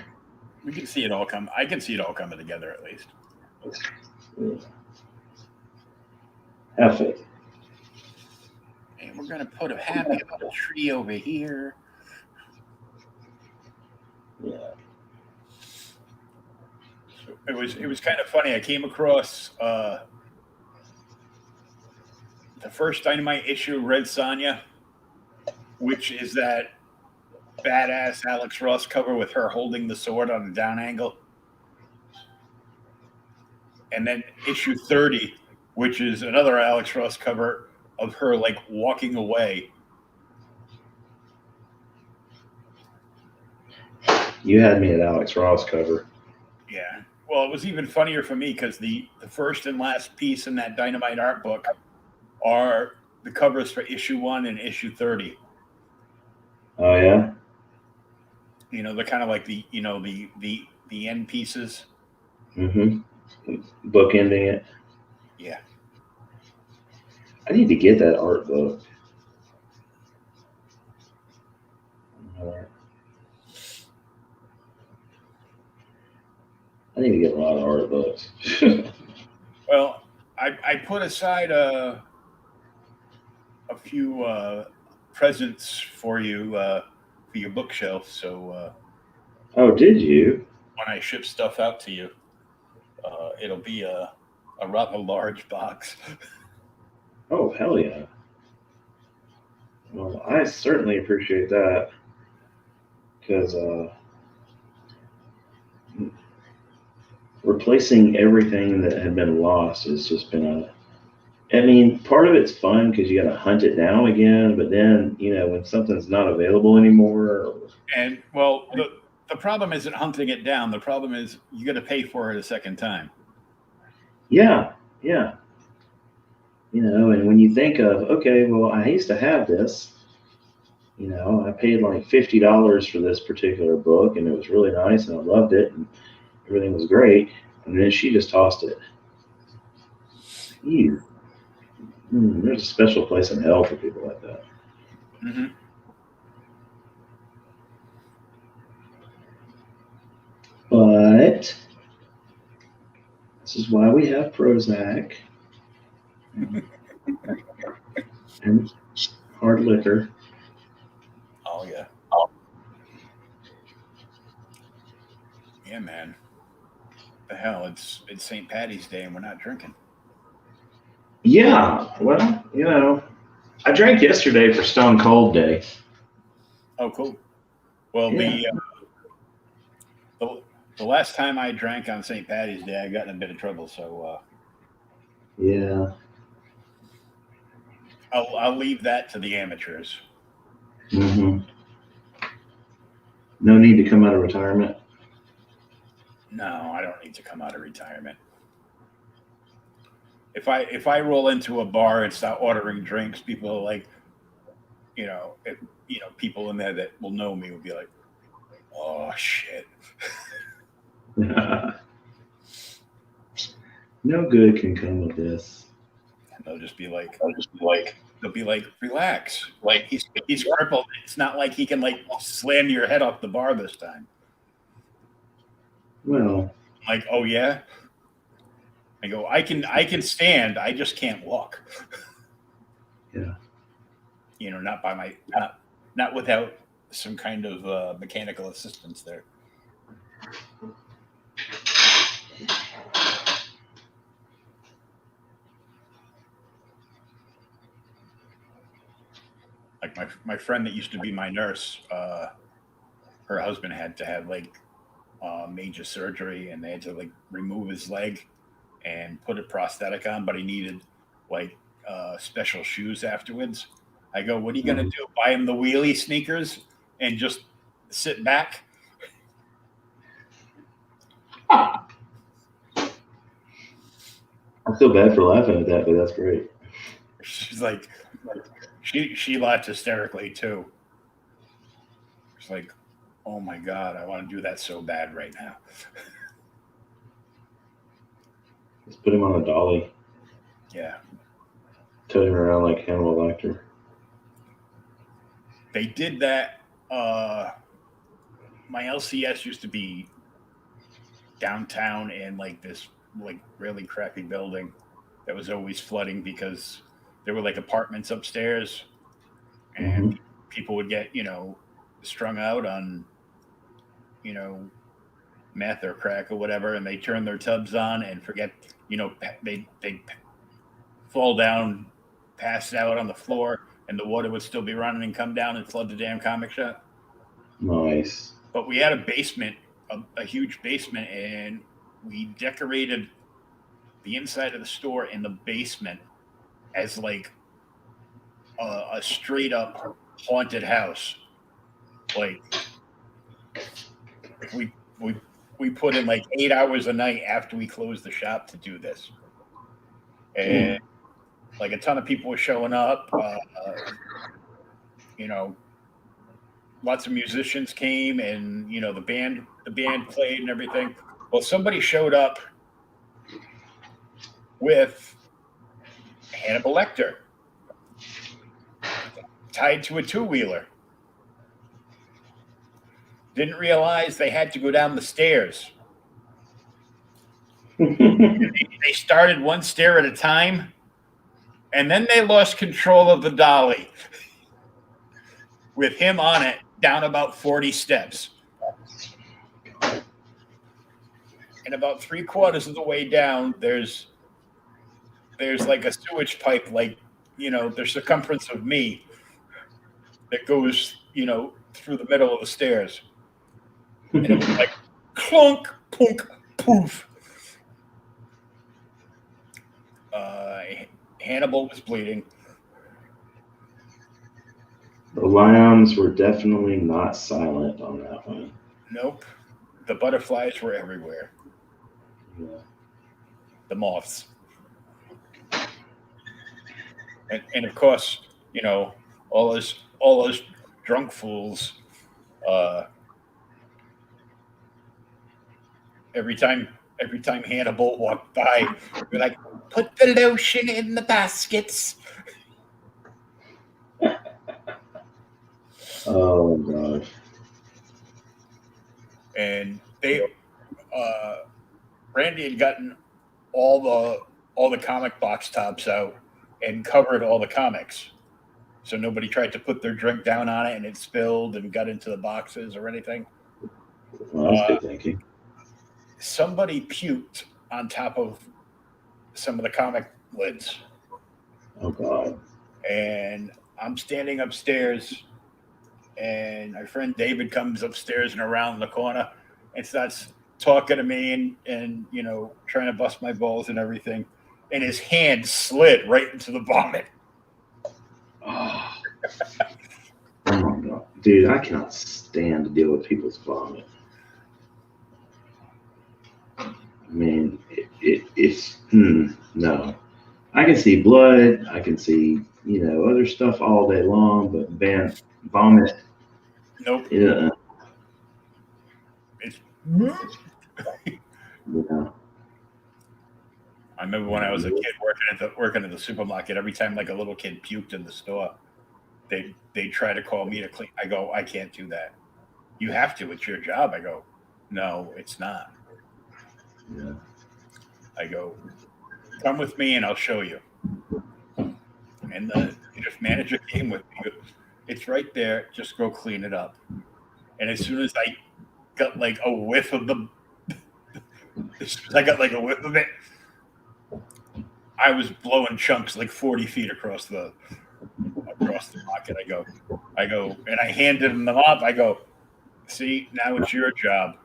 We can see it all come. I can see it all coming together at least. Have faith. And we're gonna put a happy little tree over here. Yeah. So it was kind of funny. I came across the first Dynamite issue, Red Sonja, which is that badass Alex Ross cover with her holding the sword on a down angle. And then issue 30, which is another Alex Ross cover of her like walking away. You had me at Alex Ross cover. Yeah. Well, it was even funnier for me because the first and last piece in that Dynamite art book are the covers for issue 1 and issue 30. Oh yeah. You know, they're kind of like the end pieces. Mm-hmm. Bookending it. Yeah. I need to get that art book. I need to get a lot of art books. Well, I put aside a few presents for you for your bookshelf. So Oh, did you? when I ship stuff out to you, it'll be a rather large box. Oh, hell yeah. Well, I certainly appreciate that because replacing everything that had been lost has just been I mean, part of it's fun because you got to hunt it down again, but then, when something's not available anymore. And well, the problem isn't hunting it down. The problem is you got to pay for it a second time. Yeah, yeah. And when you think of, okay, well, I used to have this, I paid like $50 for this particular book and it was really nice and I loved it and everything was great. And then she just tossed it. Ew. There's a special place in hell for people like that. Mm-hmm. But this is why we have Prozac and hard liquor. Oh yeah. Yeah, man. The hell, it's St. Patty's Day and we're not drinking. Yeah, well, I drank yesterday for Stone Cold Day. Oh, cool. Well, Yeah. the last time I drank on St. Patty's Day, I got in a bit of trouble. So Yeah. I'll leave that to the amateurs. Mm-hmm. No need to come out of retirement. No, I don't need to come out of retirement. If I roll into a bar and start ordering drinks, people are like, people in there that will know me will be like, "Oh shit." No good can come of this. And they'll just be like, relax. Like he's crippled. It's not like he can like slam your head off the bar this time. Well, Like, oh yeah. I go, I can stand, I just can't walk. yeah. Not by my not without some kind of mechanical assistance there. Like my friend that used to be my nurse, her husband had to have like major surgery, and they had to like remove his leg and put a prosthetic on, but he needed like special shoes afterwards. I go, what are you gonna Mhm. do? Buy him the wheelie sneakers and just sit back? I feel bad for laughing at that, but that's great. She's like, she laughed hysterically too. She's like, oh my god, I want to do that so bad right now. Let's put him on a dolly, Yeah, tote him around like Hannibal Lecter. they did that. My LCS used to be downtown in like this like really crappy building that was always flooding because there were like apartments upstairs, and Hmm. people would get strung out on you know meth or crack or whatever, and they turn their tubs on and forget they fall down, pass out on the floor, and the water would still be running and come down and flood the damn comic shop. Nice. But we had a basement, a huge basement, and we decorated the inside of the store in the basement as like a straight up haunted house. Like we we put in like 8 hours a night after we closed the shop to do this, and Damn. like a ton of people were showing up. You know, lots of musicians came, and the band played and everything. Well, somebody showed up with Hannibal Lecter tied to a two wheeler. Didn't realize they had to go down the stairs. They started one stair at a time, and then they lost control of the dolly with him on it down about 40 steps. And about three-quarters of the way down, there's like a sewage pipe, like the circumference of me that goes through the middle of the stairs, and it was like clunk, punk, poof. Uh, Hannibal was bleeding. The lions were definitely not silent on that one. Nope. The butterflies were everywhere. Yeah. The moths, and of course, all those drunk fools. Uh, every time every time Hannibal walked by, they're like, "Put the lotion in the baskets." Oh gosh. And uh, Randy had gotten all the all the comic box tops out and covered all the comics, so nobody tried to put their drink down on it and it spilled and got into the boxes or anything. Well, that's Uh, good thinking. Somebody puked on top of some of the comic lids, Oh god. and I'm standing upstairs, and my friend David comes upstairs and around the corner and starts talking to me and trying to bust my balls and everything, and his hand slid right into the vomit. Oh, oh my god. Dude, I cannot stand to deal with people's vomit. I mean, no. I can see blood. I can see, other stuff all day long, but vomit, Nope. yeah, It's you know, I remember when I was a kid working at the supermarket. Every time like a little kid puked in the store, they try to call me to clean. I go, I can't do that. You have to. It's your job. I go, no, it's not. yeah. I go, come with me and I'll show you. And the shift manager came with me. He goes, it's right there. Just go clean it up. And as soon as I got like a whiff of the, as soon as I got like a whiff of it, I was blowing chunks like 40 feet across the pocket. I go, and I handed him them up. I go, see, now it's your job.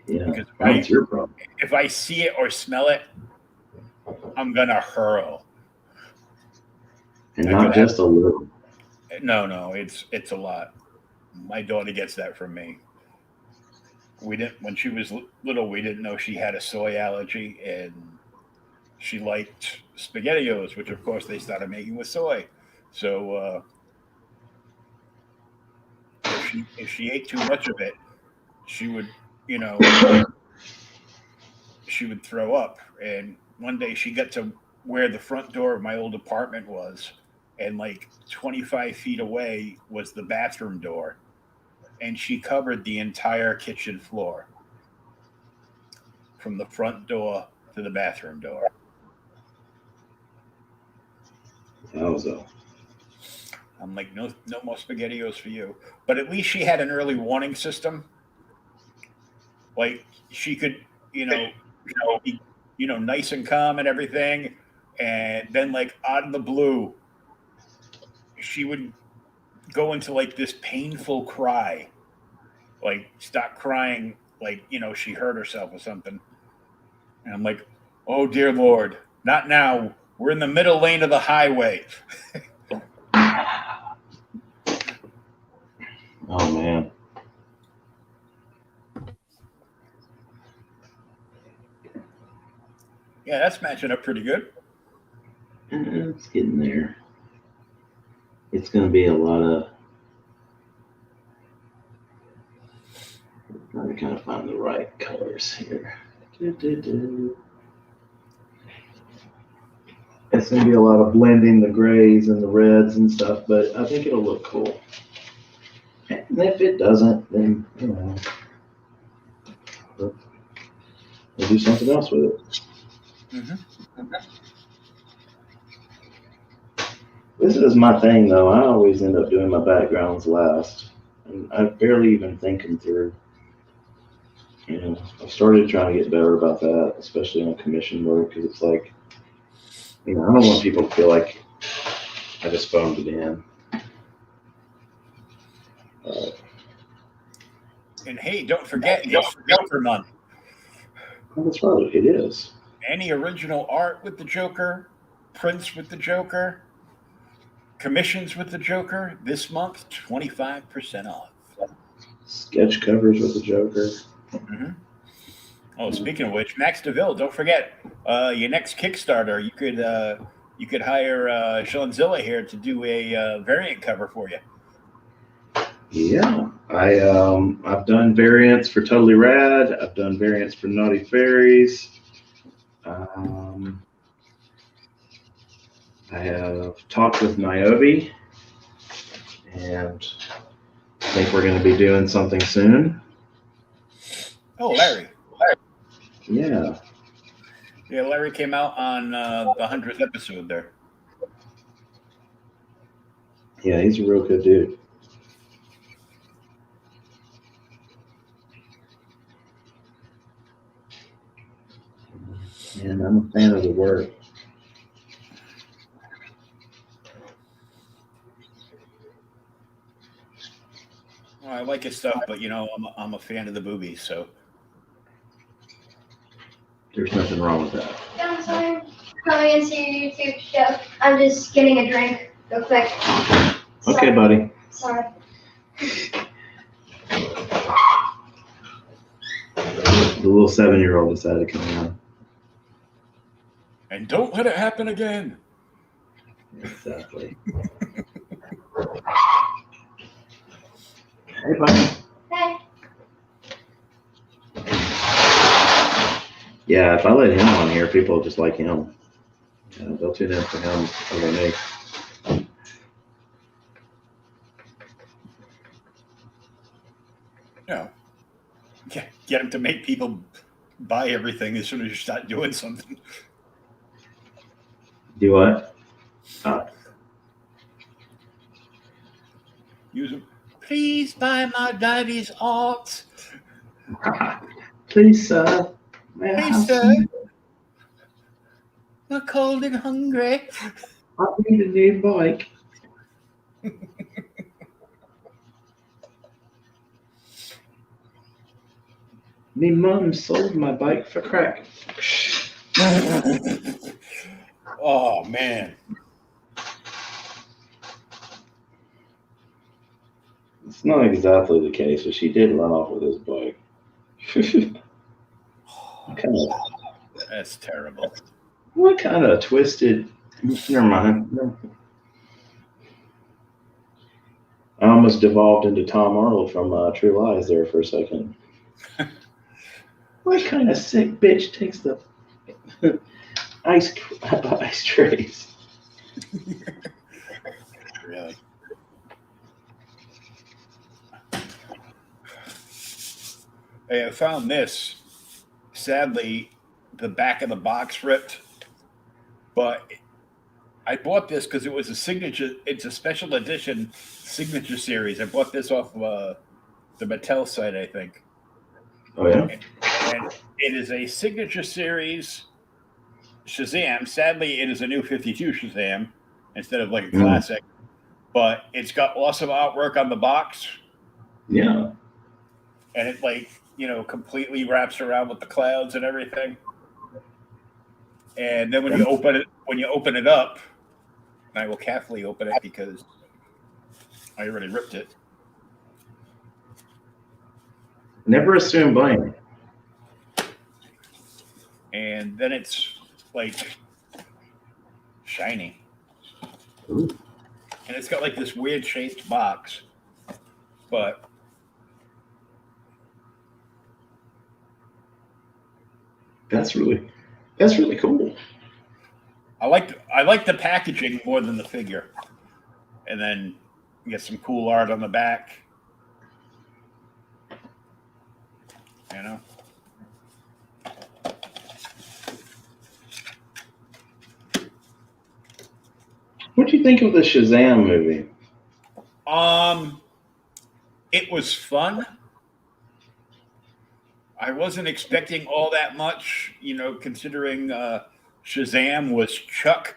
Yeah, Because that's your problem. if I see it or smell it, I'm gonna hurl. And I could not have just a little. no, it's a lot. My daughter gets that from me. We didn't when she was little. We didn't know she had a soy allergy, and she liked spaghettios, which of course they started making with soy. So if she ate too much of it, she would you know she would throw up. And one day she got to where the front door of my old apartment was, and like 25 feet away was the bathroom door, and she covered the entire kitchen floor from the front door to the bathroom door. Wowza. I'm like, no, no more spaghettios for you. But at least she had an early warning system. Like she could, you know, be, nice and calm and everything. And then, like out of the blue, she would go into like this painful cry, like stop crying, like she hurt herself or something. And I'm like, oh dear Lord, not now. We're in the middle lane of the highway. Oh man. Yeah, that's matching up pretty good. It's getting there. It's going to be a lot of trying to kind of find the right colors here. It's going to be a lot of blending the grays and the reds and stuff, but I think it'll look cool. And if it doesn't, then we'll do something else with it. Mm-hmm. This is my thing, though. I always end up doing my backgrounds last, and I barely even think them through. I've started trying to get better about that, especially on commission work, because it's like, I don't want people to feel like I just phoned it in. And hey, don't forget, it's Joker month. Well, that's right, it is. Any original art with the Joker, prints with the Joker, commissions with the Joker, this month, 25% off. Sketch covers with the Joker. Mm-hmm. Oh, speaking of which, Max DeVille, don't forget your next Kickstarter. You could hire Shawn-Zilla here to do a variant cover for you. Yeah, I've done variants for Totally Rad. I've done variants for Naughty Fairies. I have talked with Niobe, and I think we're going to be doing something soon. Oh, Larry. Yeah. Yeah, Larry came out on the 100th episode there. Yeah, he's a real good dude. And I'm a fan of the work. Oh, I like his stuff, but I'm a fan of the boobies, so. There's nothing wrong with that. I'm sorry. Coming into your YouTube show. I'm just getting a drink real quick. Sorry. Okay, buddy. Sorry. The little 7-year-old decided to come on. And don't let it happen again. Exactly. Hey, buddy. Hey. Yeah, if I let him on here, people just like him. They'll tune in for him over me. Get him to make people buy everything as soon as you start doing something. Do what? Use them. Please buy my daddy's art. Please, sir. Please, sir. We're cold and hungry. I need a new bike. Me mom sold my bike for crack. Oh man. It's not exactly the case, but she did run off with his bike. That's terrible. What kind of twisted? Never mind. I almost devolved into Tom Arnold from True Lies there for a second. What kind of sick bitch takes the ice trays? Really. Hey, I found this. Sadly, the back of the box ripped, but I bought this because it was a signature. It's a special edition signature series. I bought this off the Mattel site, I think, Oh yeah. and it is a signature series Shazam. Sadly, it is a new 52 Shazam instead of like a classic, but it's got awesome artwork on the box. Yeah. And it completely wraps around with the clouds and everything. And then when you open it up, and I will carefully open it because I already ripped it. Never assume blame. And then it's like shiny. Ooh. And it's got like this weird shaped box. But That's really cool. I like the packaging more than the figure. And then you get some cool art on the back. You know? What do you think of the Shazam movie? It was fun. I wasn't expecting all that much, considering Shazam was Chuck.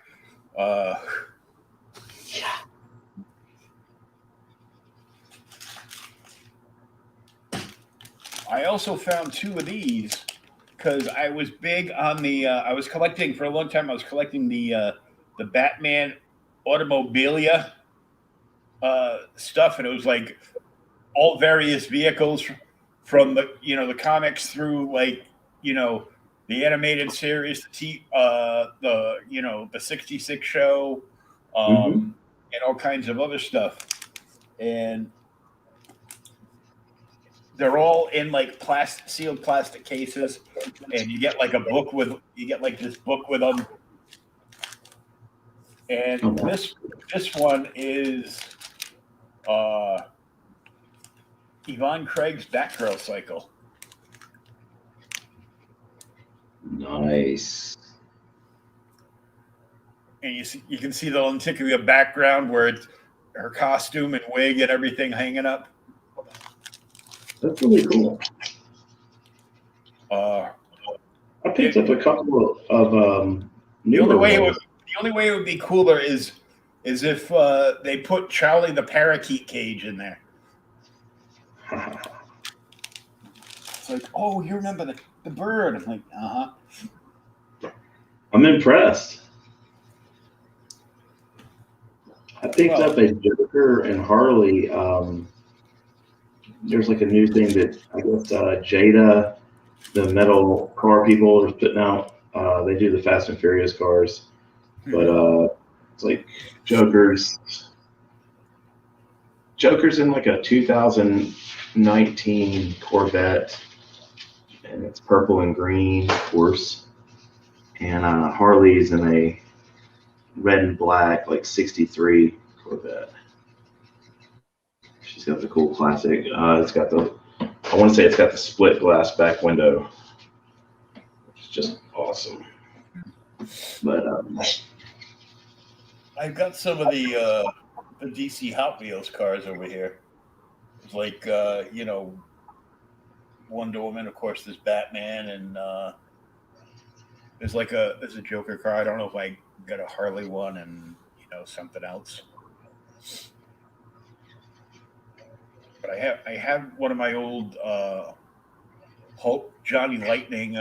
I also found two of these because I was big on the. I was collecting for a long time. I was collecting the Batman automobilia stuff, and it was like all various vehicles from the comics through the animated series, the 66 show, and all kinds of other stuff. And they're all in like sealed plastic cases, and you get like this book with them. And this one is Yvonne Craig's Batgirl cycle. Nice. And you can see the lenticular background where it's her costume and wig and everything hanging up. That's really cool. I picked up a couple of the only way it would be cooler is if they put Charlie the Parakeet Cage in there. It's like, oh, you remember the bird? I'm like, I'm impressed. I picked up a Joker and Harley. There's like a new thing that I guess Jada, the metal car people, are putting out. They do the Fast and Furious cars, but it's like Joker's in like a 2019 Corvette, and it's purple and green, of course. And Harley's in a red and black, like 63 Corvette. She's got the cool classic. It's got I want to say it's got the split glass back window. It's just awesome. But I've got some of the DC Hot Wheels cars over here. It's like Wonder Woman, of course. There's Batman, and there's a Joker car. I don't know if I got a Harley one and something else. But I have one of my old Hulk Johnny Lightning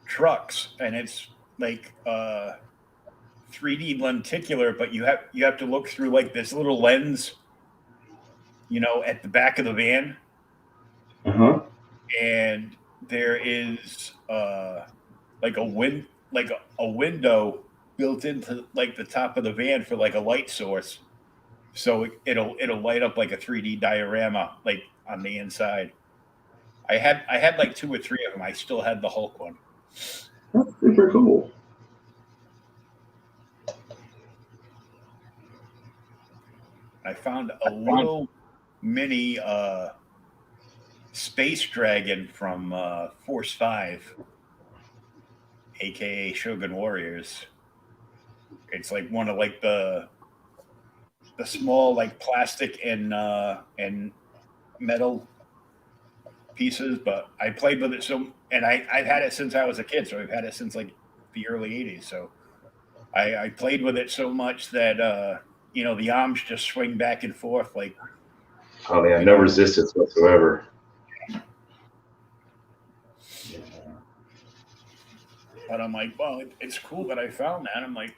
trucks, and it's like 3D lenticular, but you have to look through like this little lens, at the back of the van, Uh-huh. and there is like a window built into like the top of the van for like a light source, so it'll light up like a 3D diorama like on the inside. I had like two or three of them. I still had the Hulk one. That's super cool. I found a little mini space dragon from Force 5, aka Shogun Warriors. It's like one of like the small like plastic and metal pieces, but I played with it and I've had it since I was a kid, so I've had it since like the early '80s. So I played with it so much that the arms just swing back and forth like Oh yeah, you no know. resistance whatsoever. But I'm like, well, it's cool that I found that. I'm like,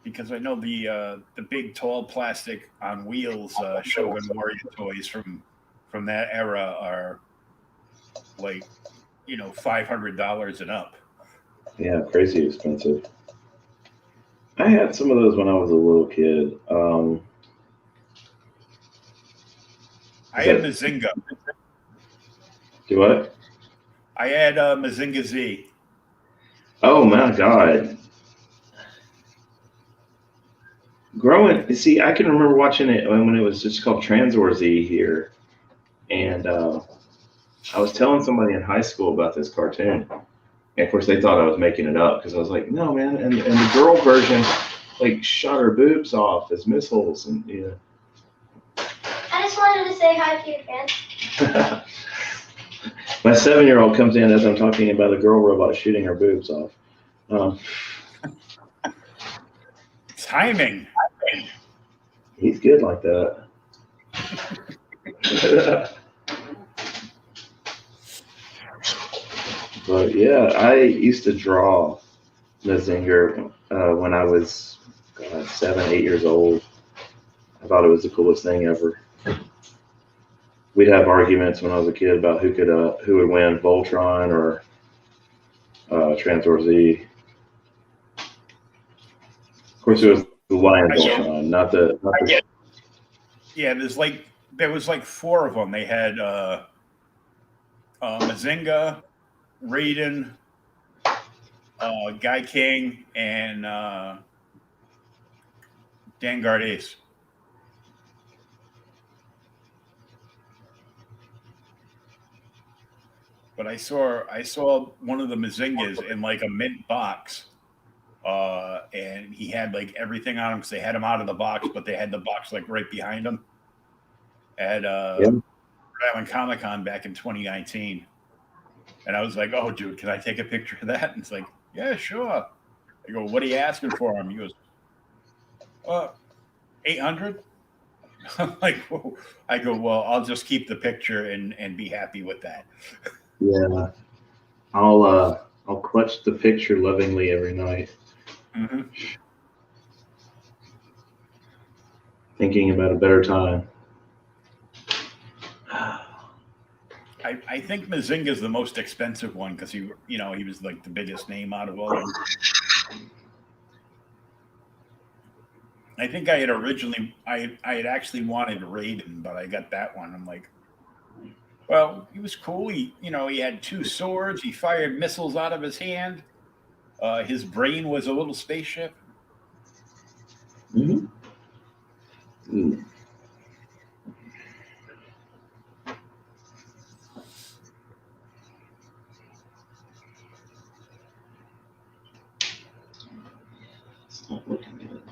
because I know the big tall plastic on wheels Shogun Warrior toys from that era are like $500 and up. Yeah, crazy expensive. I had some of those when I was a little kid. I Is had that Mazinga. do what? I had Mazinga Z. Oh my God. Growing, see, I can remember watching it when it was just called Transor Z here. And I was telling somebody in high school about this cartoon. And of course, they thought I was making it up because I was like, no, man. And the girl version, like, shot her boobs off as missiles. And, I just wanted to say hi to you again. My 7-year-old comes in as I'm talking about a girl robot shooting her boobs off. Timing. He's good like that. But yeah, I used to draw Mazinger when I was 7, 8 years old. I thought it was the coolest thing ever. We'd have arguments when I was a kid about who would win, Voltron or Transor Z. Of course, it was the Lion I know. Voltron, not the. Yeah, there was like four of them. They had Mazinga, Raiden, Guy King, and Vanguard Ace. But I saw one of the Mazingas in like a mint box, and he had like everything on him because they had him out of the box, but they had the box like right behind him at Yeah. Rhode Island Comic Con back in 2019. And I was like, "Oh, dude, can I take a picture of that?" And it's like, "Yeah, sure." I go, "What are you asking for him?" He goes, 800. I'm like, whoa. I go, "Well, I'll just keep the picture and be happy with that." Yeah, I'll clutch the picture lovingly every night, Hmm. thinking about a better time. I think Mazinga is the most expensive one because he was like the biggest name out of all of them. I think I had actually wanted Raiden, but I got that one. I'm like, well, he was cool. He had two swords. He fired missiles out of his hand. His brain was a little spaceship. Mm-hmm. Mm. It's not looking good.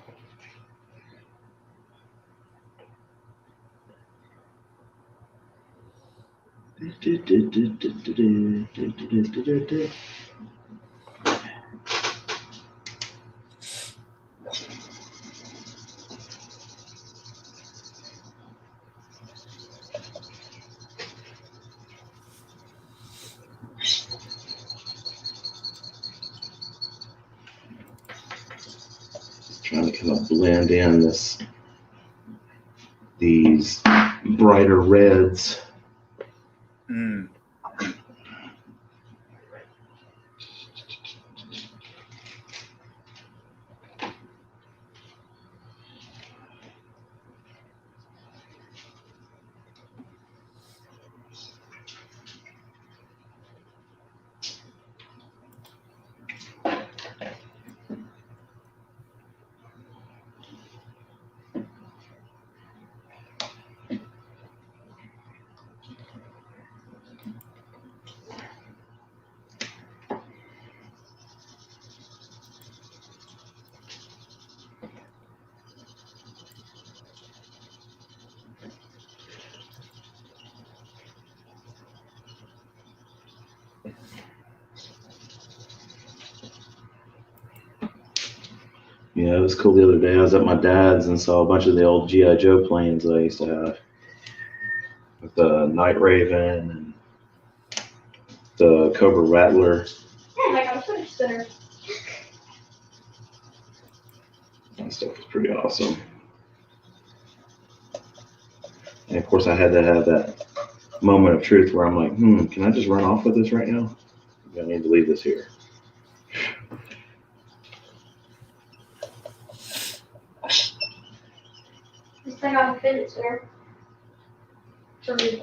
trying to kind of blend in these brighter reds. Mm. Yeah, it was cool the other day. I was at my dad's and saw a bunch of the old G.I. Joe planes that I used to have. With the Night Raven and the Cobra Rattler. Yeah, I got a footage spinner. That stuff was pretty awesome. And of course, I had to have that moment of truth where I'm like, can I just run off with this right now? I need to leave this here. Just I got a fidget spinner. For me.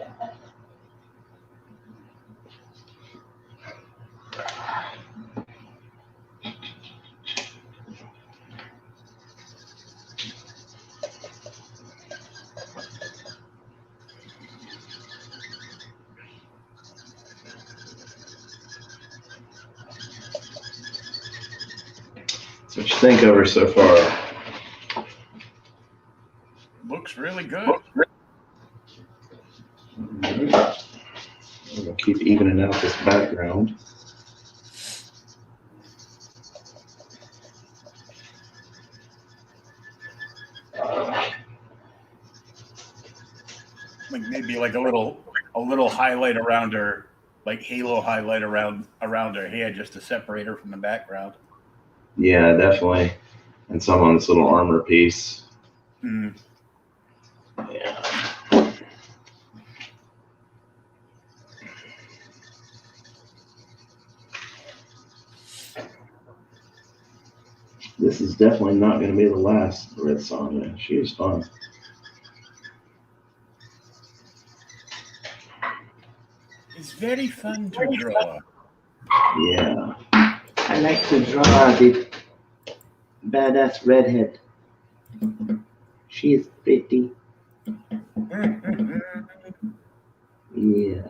So what you think of her so far? Looks really good. I'm gonna keep evening out this background. Like maybe like a little highlight around her, like halo highlight around her head, just to separate her from the background. Yeah, definitely. And some on this little armor piece. Mm. Yeah. This is definitely not going to be the last Red Sonja. She was fun. It's very fun to draw. Yeah. I like to draw the badass redhead. She is pretty. Yeah.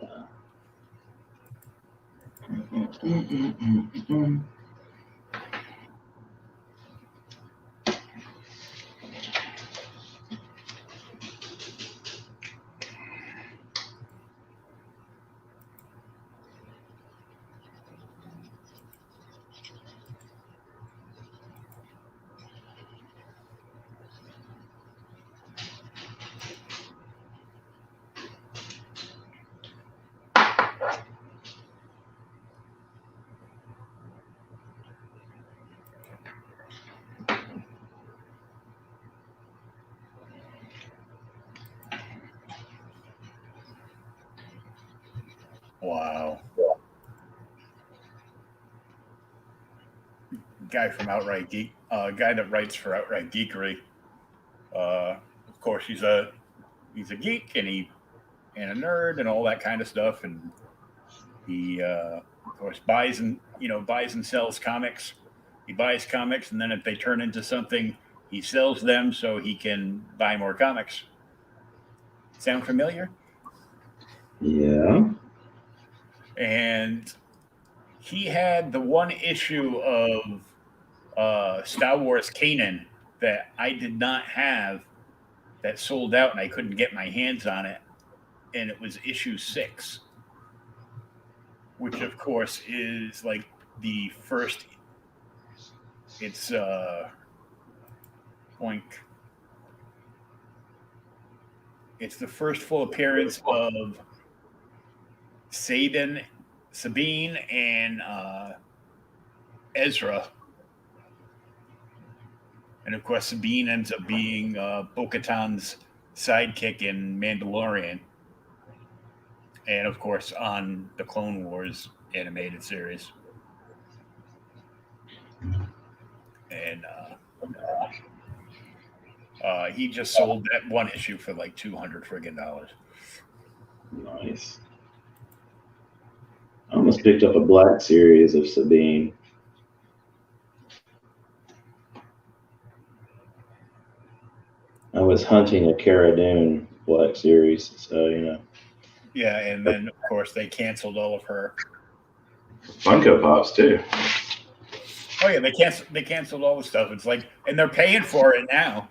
Wow. Guy from Outright Geek, guy that writes for Outright Geekery. Of course, he's a geek and a nerd and all that kind of stuff, and he of course buys and sells comics. He buys comics, and then if they turn into something, he sells them so he can buy more comics. Sound familiar? Yeah. And he had the one issue of Star Wars Kanan that I did not have, that sold out and I couldn't get my hands on it, and it was issue 6, which of course is like the first. It's Boink. It's the first full appearance of Sabine, and Ezra. And of course, Sabine ends up being Bo-Katan's sidekick in Mandalorian, and of course on the Clone Wars animated series. And he just sold that one issue for like $200 friggin' dollars. Nice. I almost picked up a black series of Sabine. I was hunting a Cara Dune black series, so you know. Yeah, and then of course they canceled all of her. Funko Pops too. Oh yeah, they canceled all the stuff. It's like, and they're paying for it now.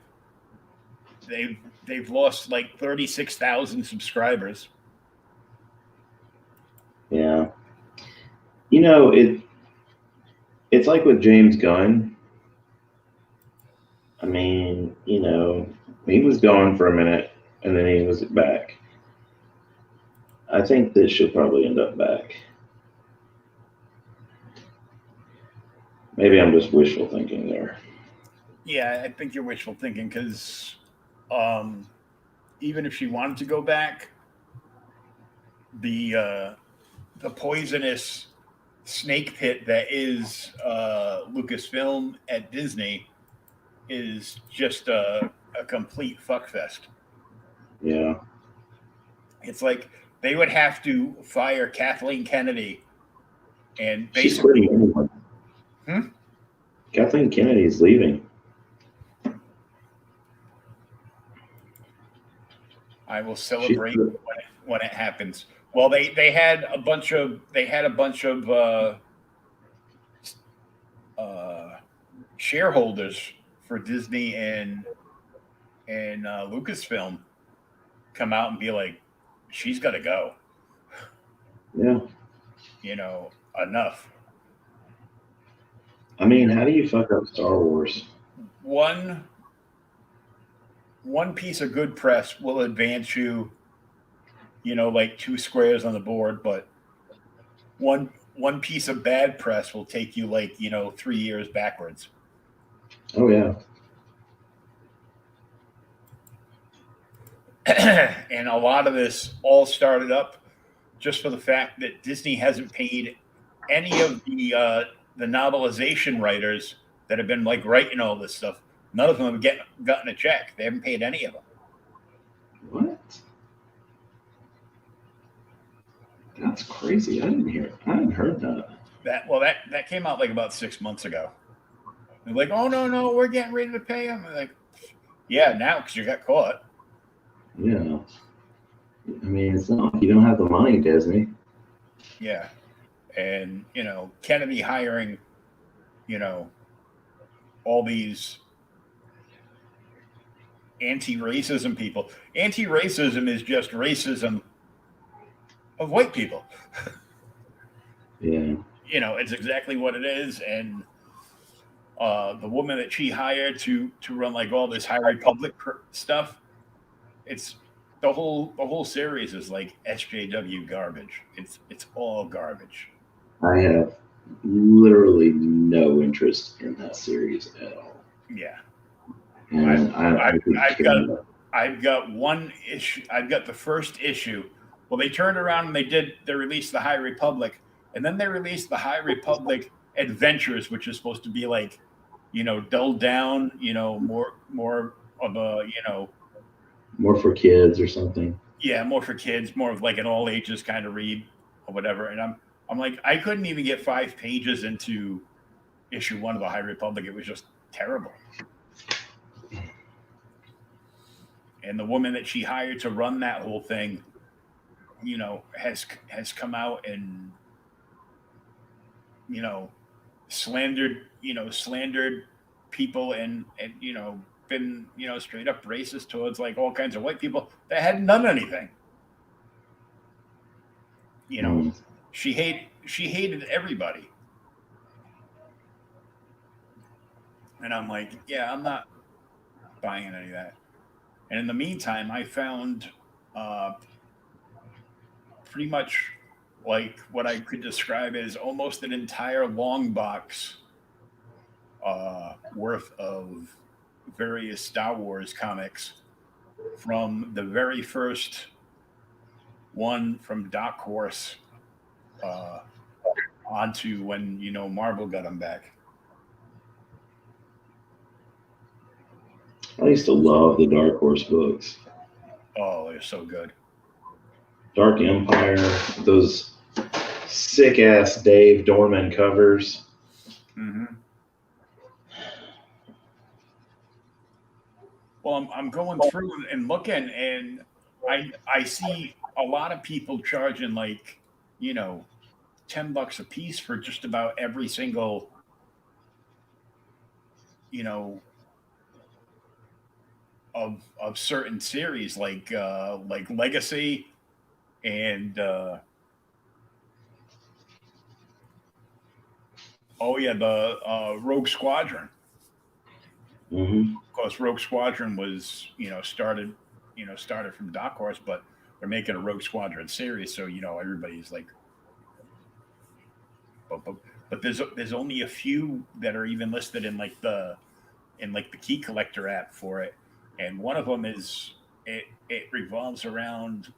They've lost like 36,000 subscribers. Yeah. You know, it's like with James Gunn. I mean, you know, he was gone for a minute and then he was back. I think that she'll probably end up back. Maybe I'm just wishful thinking there. Yeah, I think you're wishful thinking because even if she wanted to go back, the poisonous snake pit that is Lucasfilm at Disney is just a complete fuckfest. Yeah. It's like they would have to fire Kathleen Kennedy and She's basically. quitting anyway. Hmm? Kathleen Kennedy's leaving. I will celebrate when it happens. Well, they had a bunch of shareholders for Disney and Lucasfilm come out and be like, she's got to go. Yeah. You know, enough. I mean, how do you fuck up Star Wars? One piece of good press will advance you, you know, like 2 squares on the board, but one piece of bad press will take you like, you know, 3 years backwards. Oh yeah. And a lot of this all started up just for the fact that Disney hasn't paid any of the novelization writers that have been like writing all this stuff. None of them have gotten a check. They haven't paid any of them. What? That's crazy. I hadn't heard that. That came out like about 6 months ago. They're like, oh no, we're getting ready to pay them. Like, yeah, now because you got caught. Yeah. I mean, it's not like you don't have the money, Disney. Yeah. And, you know, Kennedy hiring, you know, all these anti-racism people. Anti-racism is just racism of white people. Yeah. You know, it's exactly what it is. And the woman that she hired to run like all this High Republic stuff, it's the whole series is like SJW garbage. It's all garbage. I have literally no interest in that series at all. Yeah. And I've got one issue. I've got the first issue. Well, they turned around and they released the High Republic, and then they released the High Republic Adventures, which is supposed to be like, you know, dulled down, you know, more of a, you know, more for kids or something. Yeah, more for kids, more of like an all ages kind of read or whatever. And I'm like, I couldn't even get 5 pages into issue 1 of the High Republic. It was just terrible. And the woman that she hired to run that whole thing, you know, has come out and, you know, slandered people and you know, been, you know, straight up racist towards like all kinds of white people that hadn't done anything. You know, she hated everybody. And I'm like, yeah, I'm not buying any of that. And in the meantime, I found pretty much like what I could describe as almost an entire long box worth of various Star Wars comics from the very first one from Dark Horse uh, onto when Marvel got them back. I used to love the Dark Horse books. Oh, they're so good. Dark Empire, those sick ass Dave Dorman covers. Hmm. Well, I'm going through and looking, and I see a lot of people charging like $10 a piece for just about every single you know of certain series like Legacy and oh yeah, the Rogue Squadron. Hmm. Of course, Rogue Squadron was started from Dark Horse, but they're making a Rogue Squadron series, so everybody's like, but but, but there's only a few that are even listed in the key collector app for it, and one of them is it revolves around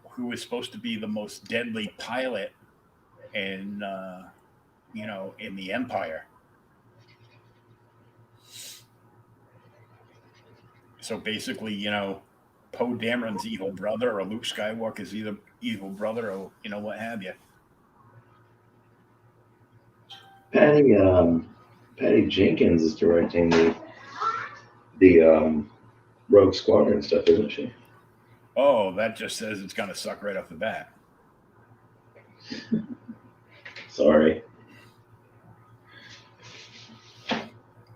who is supposed to be the most deadly pilot in in the Empire. So basically, Poe Dameron's evil brother or Luke Skywalker's either evil brother or what have you. Patty Patty Jenkins is directing the Rogue Squadron stuff, isn't she? Oh, that just says it's gonna suck right off the bat. Sorry.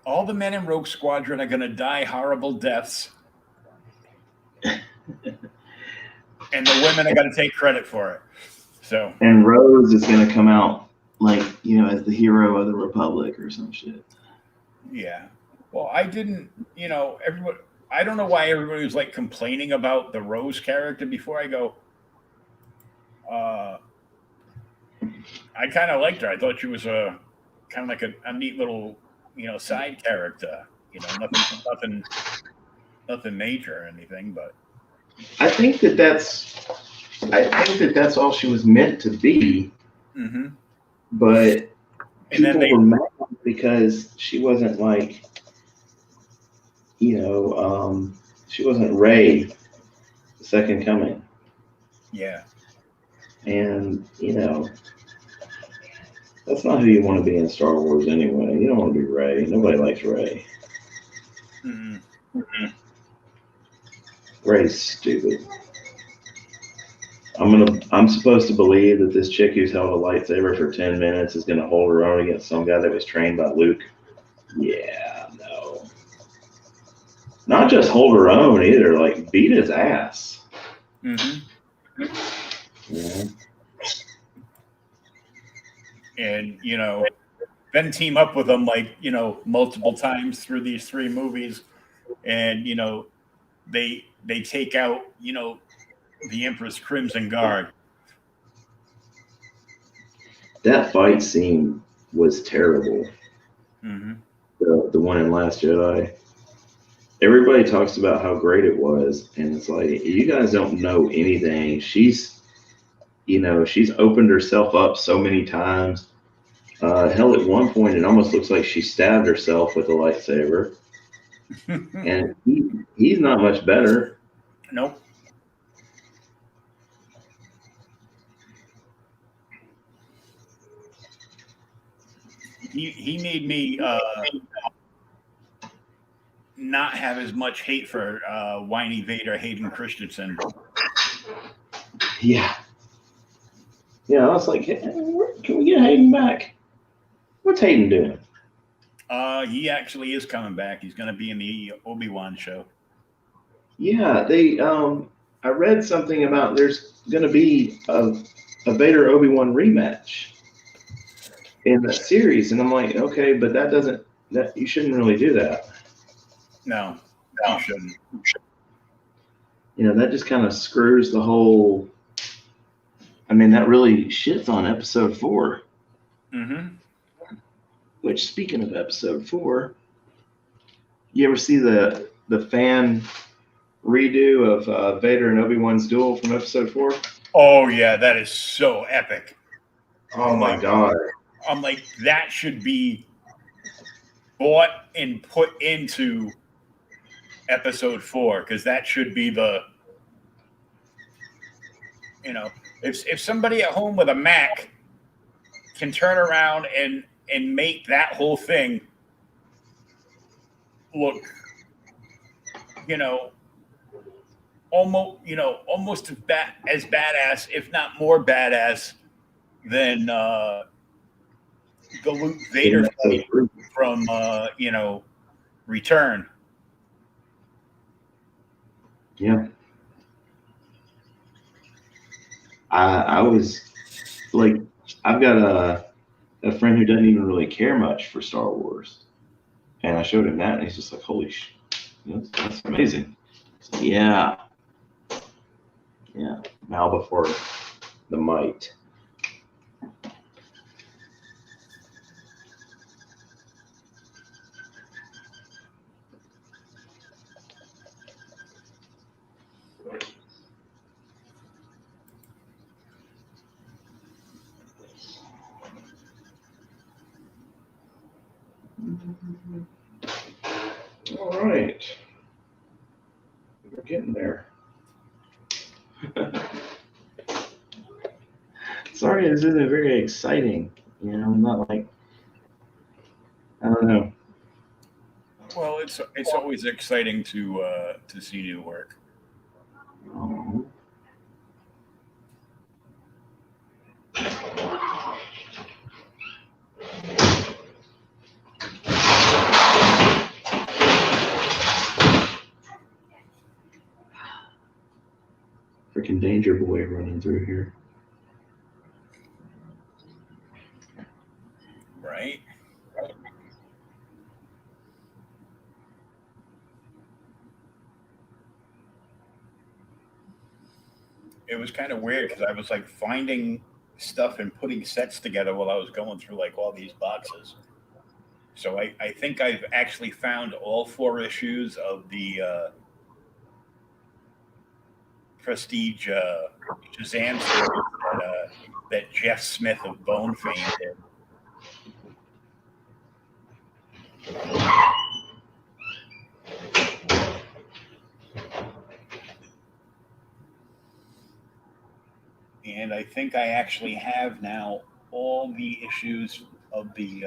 All the men in Rogue Squadron are gonna die horrible deaths, and the women are gonna take credit for it. So And Rose is gonna come out like as the hero of the Republic or some shit. yeah. Well, I didn't. Everybody. I don't know why everybody was like complaining about the Rose character before. I go. I kind of liked her. I thought she was a kind of like a neat little side character. Nothing major or anything, but I think that's all she was meant to be, hmm but and then people were mad because she wasn't like, she wasn't Rey, the second coming. yeah. And, that's not who you want to be in Star Wars anyway. You don't want to be Rey. Nobody likes Rey. Mm-hmm. Rey's stupid. I'm supposed to believe that this chick who's held a lightsaber for 10 minutes is gonna hold her own against some guy that was trained by Luke. Yeah, no. Not just hold her own either, like beat his ass. Mm-hmm. Yeah. And then team up with them like multiple times through these three movies, and they take out the Emperor's Crimson Guard. That fight scene was terrible. Mm-hmm. The one in Last Jedi. Everybody talks about how great it was, and it's like, you guys don't know anything. She's opened herself up so many times. Hell, at one point, it almost looks like she stabbed herself with a lightsaber. And he's not much better. Nope. He made me not have as much hate for whiny Vader Hayden Christensen. Yeah. Yeah, I was like, hey, can we get Hayden back? What's Hayden doing? He actually is coming back. He's going to be in the Obi-Wan show. Yeah, I read something about there's going to be a Vader Obi-Wan rematch in that series, and I'm like, okay, but that you shouldn't really do that. No, you shouldn't. That just kind of screws the whole. I mean, that really shits on episode 4. Mm-hmm. Which, speaking of episode 4, You ever see the fan redo of Vader and Obi-Wan's duel from Episode 4? Oh yeah, that is so epic. Oh my god! I'm like, that should be bought and put into Episode 4 because that should be the, you know, if somebody at home with a Mac can turn around and make that whole thing look, you know, almost as badass, if not more badass than the Luke Vader fight from Return. Yeah. I was like, I've got a friend who doesn't even really care much for Star Wars, and I showed him that, and he's just like, "Holy sh, that's amazing!" So, yeah. Now before the might. All right. We're getting there. Sorry, this isn't very exciting. I'm not like, I don't know. Well, it's always exciting to see new work. Oh. Freaking Danger Boy running through here. Right? It was kind of weird because I was like finding stuff and putting sets together while I was going through like all these boxes. So I think I've actually found all 4 issues of the Prestige Shazam series that Jeff Smith of Bone fame did. And I think I actually have now all the issues of the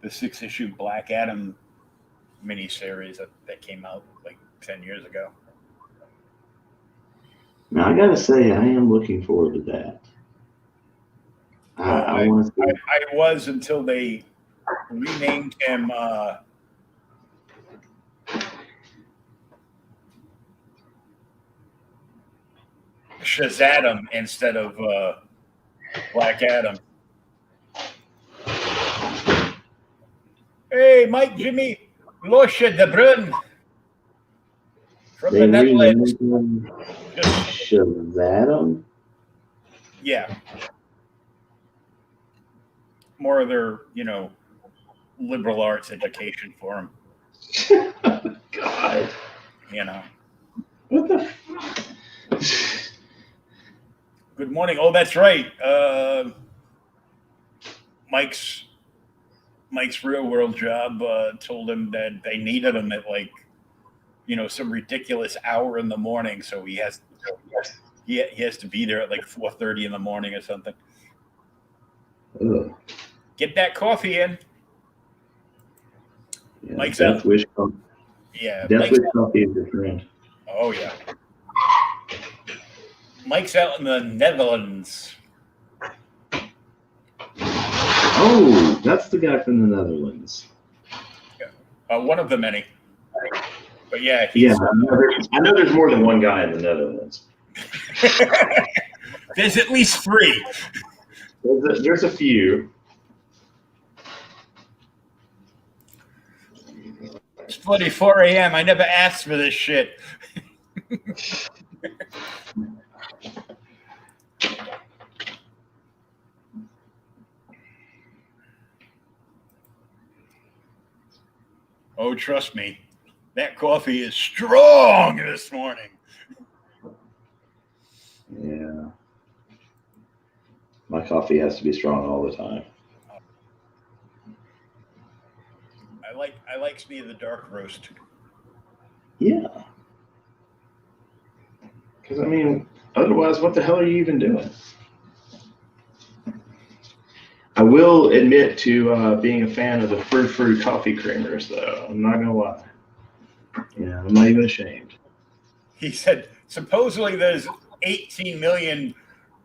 6-issue Black Adam miniseries that came out like 10 years ago. Now I gotta say, I am looking forward to that. I want to see. I was until they renamed him Shazadam instead of Black Adam. Hey, Mike, Jimmy, Losche de Brun from They the Netherlands. renamed him Shazam. Yeah. More of their, liberal arts education for him. God. What the? Good morning. Oh, that's right. Mike's real world job told him that they needed him at like, some ridiculous hour in the morning. So he has to be there at like 4:30 in the morning or something. Ugh. Get that coffee in. Yeah, Mike's Death out. Wish coffee. Yeah. Death Wish coffee is your friend. Oh yeah. Mike's out in the Netherlands. Oh, that's the guy from the Netherlands. Yeah. One of the many. But yeah, I know there's more than one guy in the Netherlands. There's at least 3. There's a few. It's bloody 4 a.m. I never asked for this shit. Oh, trust me, that coffee is strong this morning. Yeah. My coffee has to be strong all the time. I likes me the dark roast. Yeah. Because, I mean, otherwise, what the hell are you even doing? I will admit to being a fan of the frou-frou coffee creamers, though. I'm not going to lie. Yeah, I'm not even ashamed. He said supposedly there's 18 million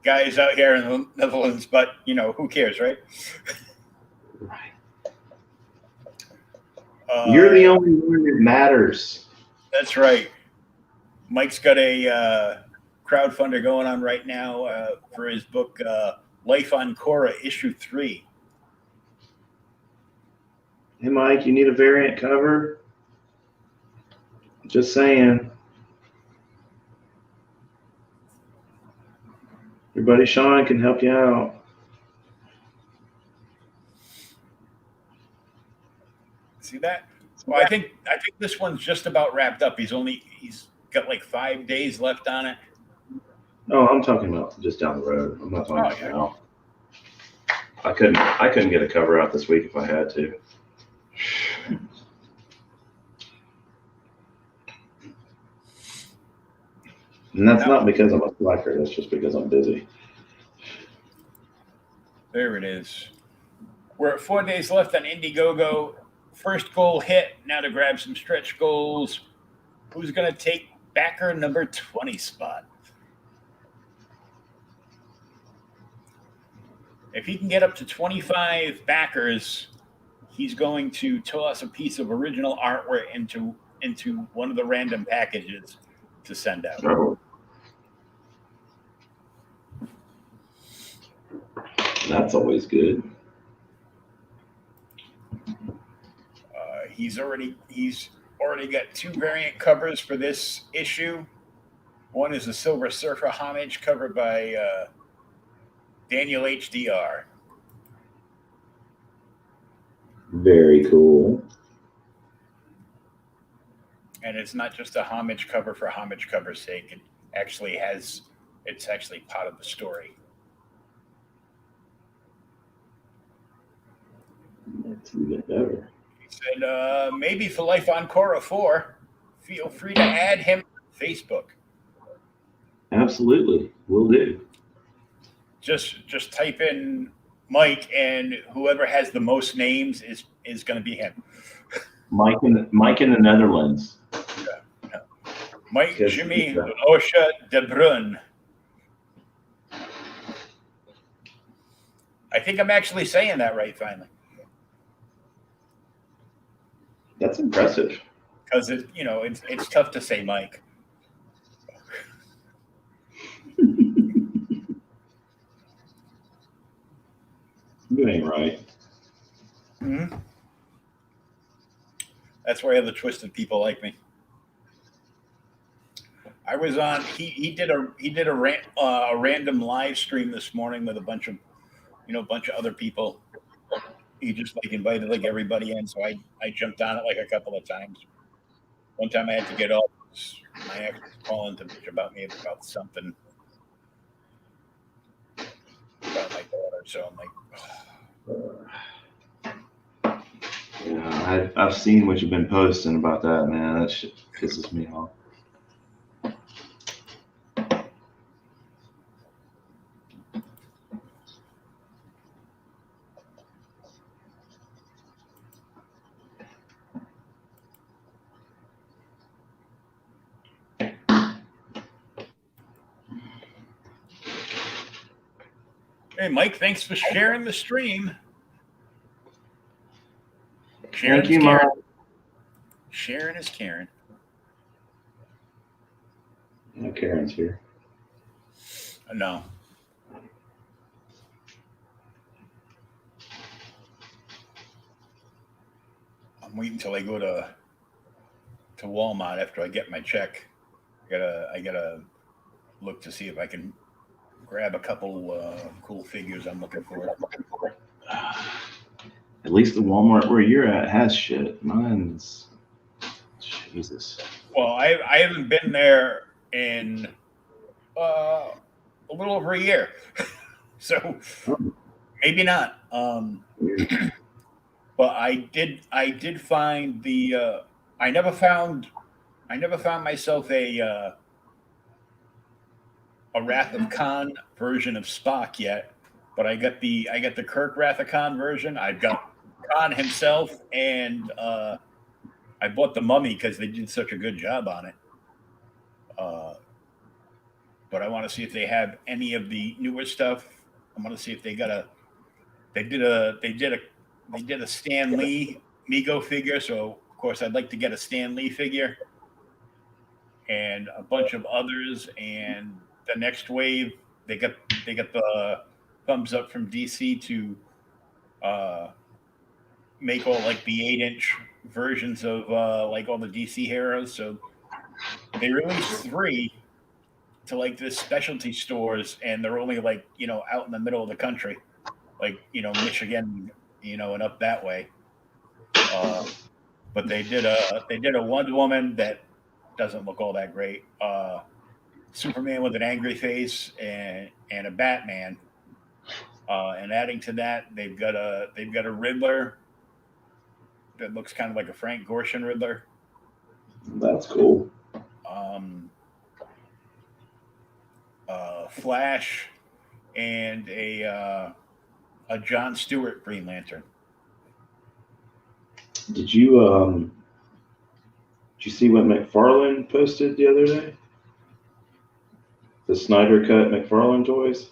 guys out here in the Netherlands, but who cares, right? Right. Uh, You're the only one that matters. That's right. Mike's got a crowdfunder going on right now for his book Life on Korra, issue 3. Hey, Mike, you need a variant cover? Just saying. Your buddy Sean can help you out. See that? Well, I think this one's just about wrapped up. He's got like 5 days left on it. Oh, I'm talking about just down the road. I'm not talking about yeah. now. I couldn't get a cover out this week if I had to. And that's not because I'm a slacker. That's just because I'm busy. There it is. We're at 4 days left on Indiegogo. First goal hit. Now to grab some stretch goals. Who's going to take backer number 20 spot? If he can get up to 25 backers, he's going to toss a piece of original artwork into one of the random packages to send out. Oh. That's always good. He's already got 2 variant covers for this issue. One is a Silver Surfer homage cover by Daniel HDR. Very cool. And it's not just a homage cover for homage cover's sake. It's actually part of the story. That's even better. He said, maybe for Life on Korra 4, feel free to add him to Facebook. Absolutely. Will do. Just type in Mike, and whoever has the most names is going to be him. Mike in the Netherlands. Yeah. Mike Jimmy Osha de Brun. I think I'm actually saying that right finally. That's impressive. Because it's tough to say Mike. You ain't right. Mm-hmm. That's why I have the twisted people like me. I was on. He did a random live stream this morning with a bunch of other people. He just invited everybody in, so I jumped on it a couple of times. One time I had to get off. My ex was calling to bitch about me about something about my daughter, so I'm like. Yeah, I've seen what you've been posting about that, man. That shit pisses me off. Hey, Mike, thanks for sharing the stream. Thank you, Mike. Sharon is Karen. No, Karen's here. No. I'm waiting until I go to Walmart after I get my check. I gotta look to see if I can grab a couple cool figures I'm looking for. At least the Walmart where you're at has shit. Mine's Jesus. Well, I haven't been there in a little over a year, so Oh, maybe not. weird. But I did find the I never found myself a Wrath of Khan version of Spock yet, but I got the Kirk Wrath of Khan version. I've got Khan himself, and I bought the Mummy because they did such a good job on it. Uh, but I want to see if they have any of the newer stuff. I want to see if they did a Stan Lee Mego figure. So of course I'd like to get a Stan Lee figure and a bunch of others. And the next wave, they got the thumbs up from DC to uh, make all like the 8-inch versions of like all the DC heroes. So they released three to like this specialty stores, and they're only like out in the middle of the country, like Michigan, and up that way. Uh, but they did a Wonder Woman that doesn't look all that great. Superman with an angry face and a Batman. And adding to that, they've got a Riddler that looks kind of like a Frank Gorshin Riddler. That's cool. Um, Flash, and a John Stewart Green Lantern. Did you see what McFarlane posted the other day? The Snyder Cut McFarlane toys?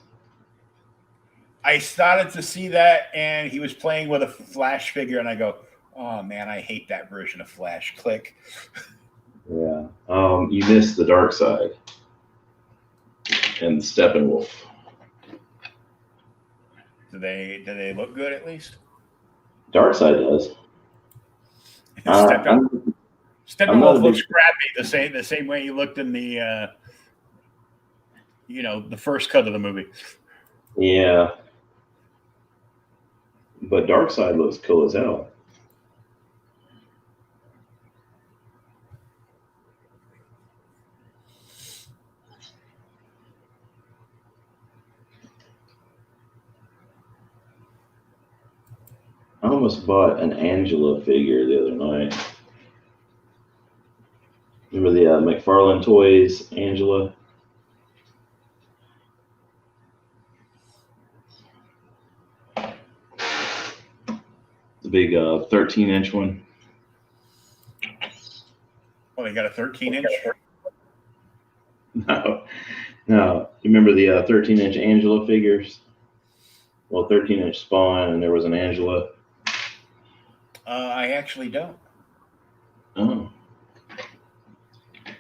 I started to see that, and he was playing with a Flash figure, and I go, "Oh man, I hate that version of Flash." Click. Yeah. You missed the Dark Side and Steppenwolf. Do they look good at least? Dark Side does. Steppenwolf I'm not a big, looks crappy the same way he looked in the the first cut of the movie. yeah, but Dark Side looks cool as hell. I almost bought an Angela figure the other night. Remember the McFarlane Toys Angela? The big 13-inch one. Oh, they got a 13-inch. No, no. You remember the 13-inch Angela figures? Well, 13-inch Spawn, and there was an Angela. I actually don't. Oh,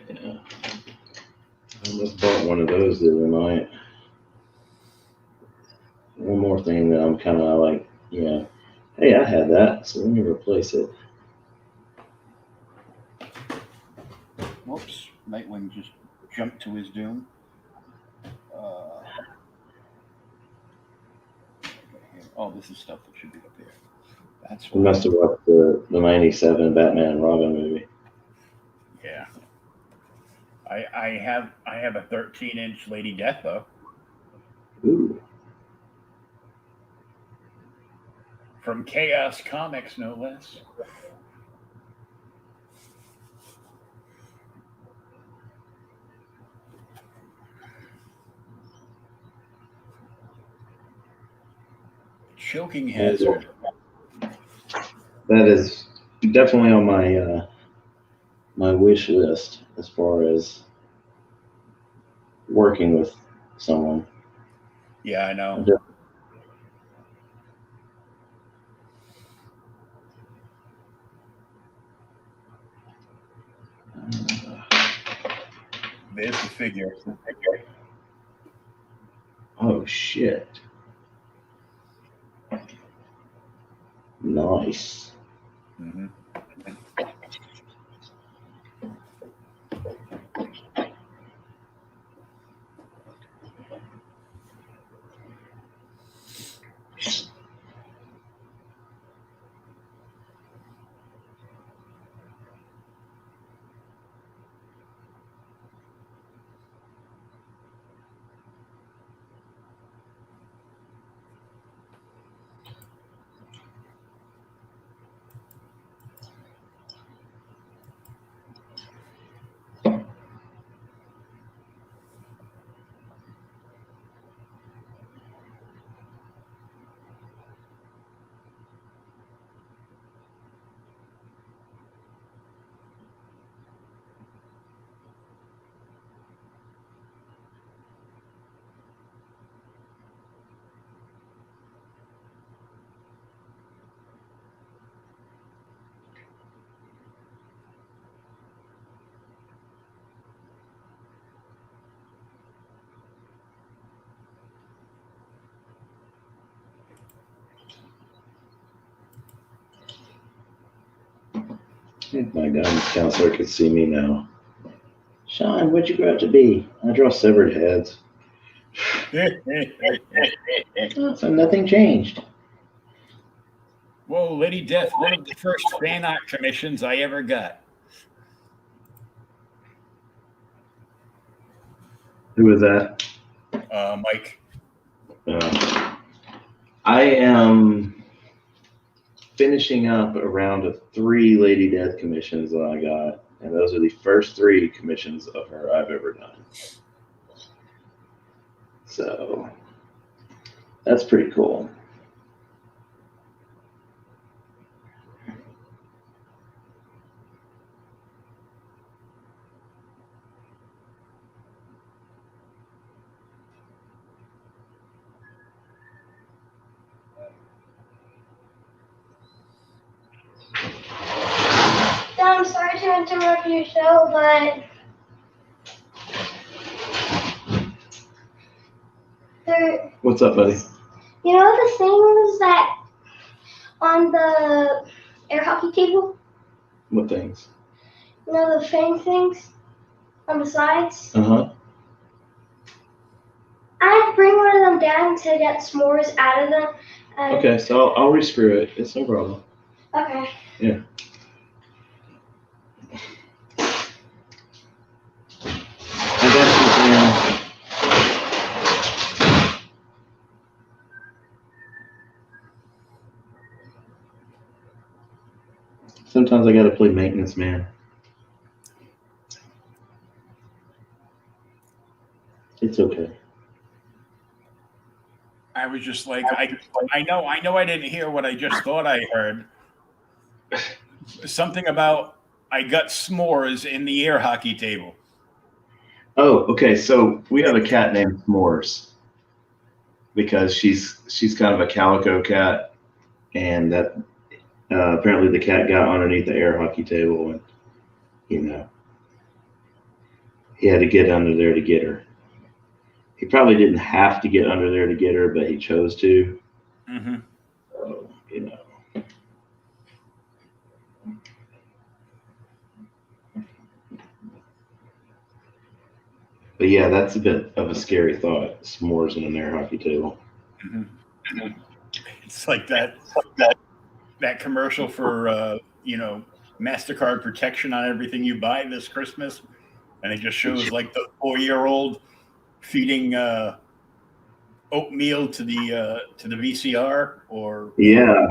yeah. I almost bought one of those the other night. One more thing that I'm kind of like, hey, I had that, so let me replace it. Whoops, Nightwing just jumped to his doom. This is stuff that should be up here. That's We must have watched the 97 Batman and Robin movie. Yeah. I have a 13-inch Lady Death though. Ooh. From Chaos Comics, no less. Choking hazard. That is definitely on my my wish list as far as working with someone. Yeah, I know. There's the figure. Oh shit. Nice. Mm-hmm. if my guidance counselor could see me now. Sean, what'd you grow up to be? I draw severed heads. So nothing changed. Whoa, Lady Death, one of the first fan art commissions I ever got. Who was that? Mike. I am finishing up a round of 3 Lady Death commissions that I got, and those are the first 3 commissions of her I've ever done. So that's pretty cool. Dad, I'm sorry to interrupt your show, but What's up, buddy? you know the things that on the air hockey table? What things? You know the fang things on the sides? Uh-huh. I'd bring one of them down to get s'mores out of them. Okay, so I'll rescrew it. It's no problem. Okay. Yeah. I got you, man. Sometimes I gotta play maintenance man. It's okay. I was just like, I know I didn't hear what I just thought I heard. Something about I got s'mores in the air hockey table. Oh, okay. So we have a cat named S'mores because she's kind of a calico cat, and that apparently the cat got underneath the air hockey table, and he had to get under there to get her. He probably didn't have to get under there to get her, but he chose to. Mm-hmm. So, But yeah, that's a bit of a scary thought. S'mores in an air hockey table. Mm-hmm. It's like that commercial for MasterCard protection on everything you buy this Christmas, and it just shows like the 4-year-old feeding oatmeal to the VCR, or Yeah.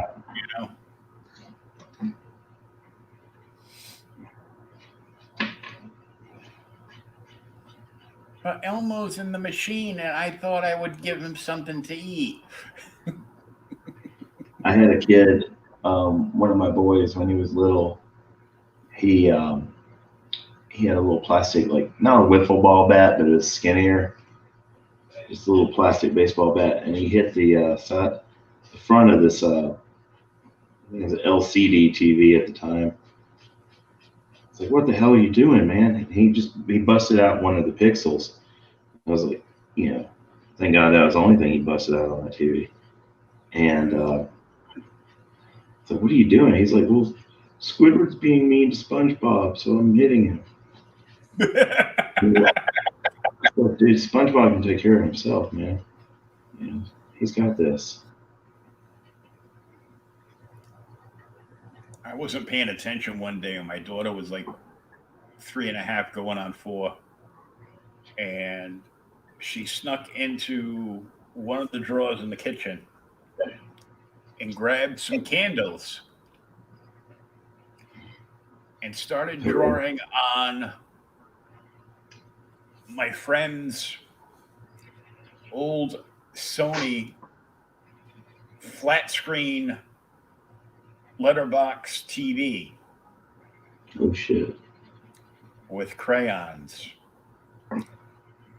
Elmo's in the machine, and I thought I would give him something to eat. I had a kid, one of my boys, when he was little, he had a little plastic, like not a wiffle ball bat, but it was skinnier, just a little plastic baseball bat, and he hit the front of this it was an LCD TV at the time. It's like, what the hell are you doing, man? And he busted out one of the pixels. I was like, thank God that was the only thing he busted out on the TV. And so what are you doing? He's like, well, Squidward's being mean to SpongeBob, so I'm hitting him. Look, dude, SpongeBob can take care of himself, man. He's got this. I wasn't paying attention one day, and my daughter was like 3.5 going on 4, and she snuck into one of the drawers in the kitchen and grabbed some candles and started drawing on my friend's old Sony flat screen letterbox TV. Oh shit. With crayons.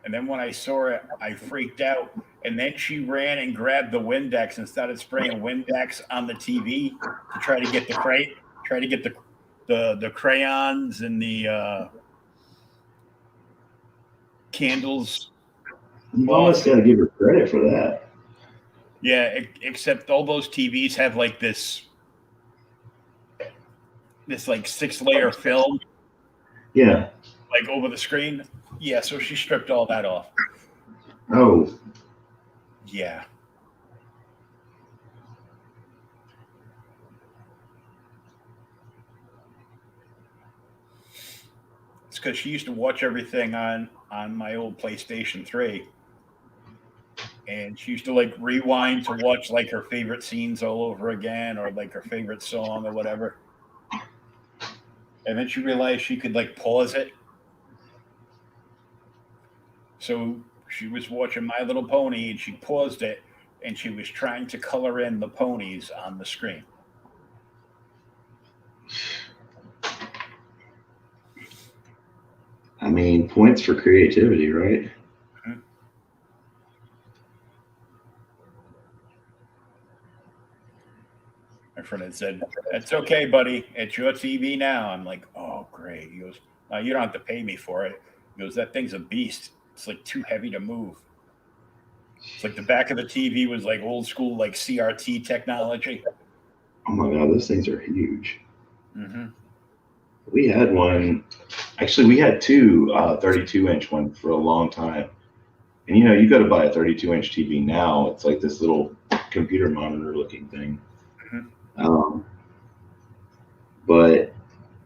And then when I saw it, I freaked out. And then she ran and grabbed the Windex and started spraying Windex on the TV to try to get the crayons and the candles. You almost got to give her credit for that. Yeah, except all those TVs have like this this like 6-layer film Yeah. like over the screen. Yeah, so she stripped all that off. Oh, Yeah. It's because she used to watch everything on my old PlayStation 3. And she used to like rewind to watch like her favorite scenes all over again or like her favorite song or whatever. And then she realized she could like pause it. So she was watching My Little Pony and she paused it and she was trying to color in the ponies on the screen. I mean, points for creativity, right? Mm-hmm. My friend had said, "That's okay, buddy. It's your TV now." I'm like, "Oh, great." He goes, "You don't have to pay me for it." He goes, "That thing's a beast. It's like too heavy to move." It's like the back of the TV was like old school, like CRT technology. Oh my God, those things are huge. Mm-hmm. We had one, actually, we had two 32-inch ones for a long time. And you know, you go to buy a 32-inch TV now, it's like this little computer monitor looking thing. Mm-hmm. But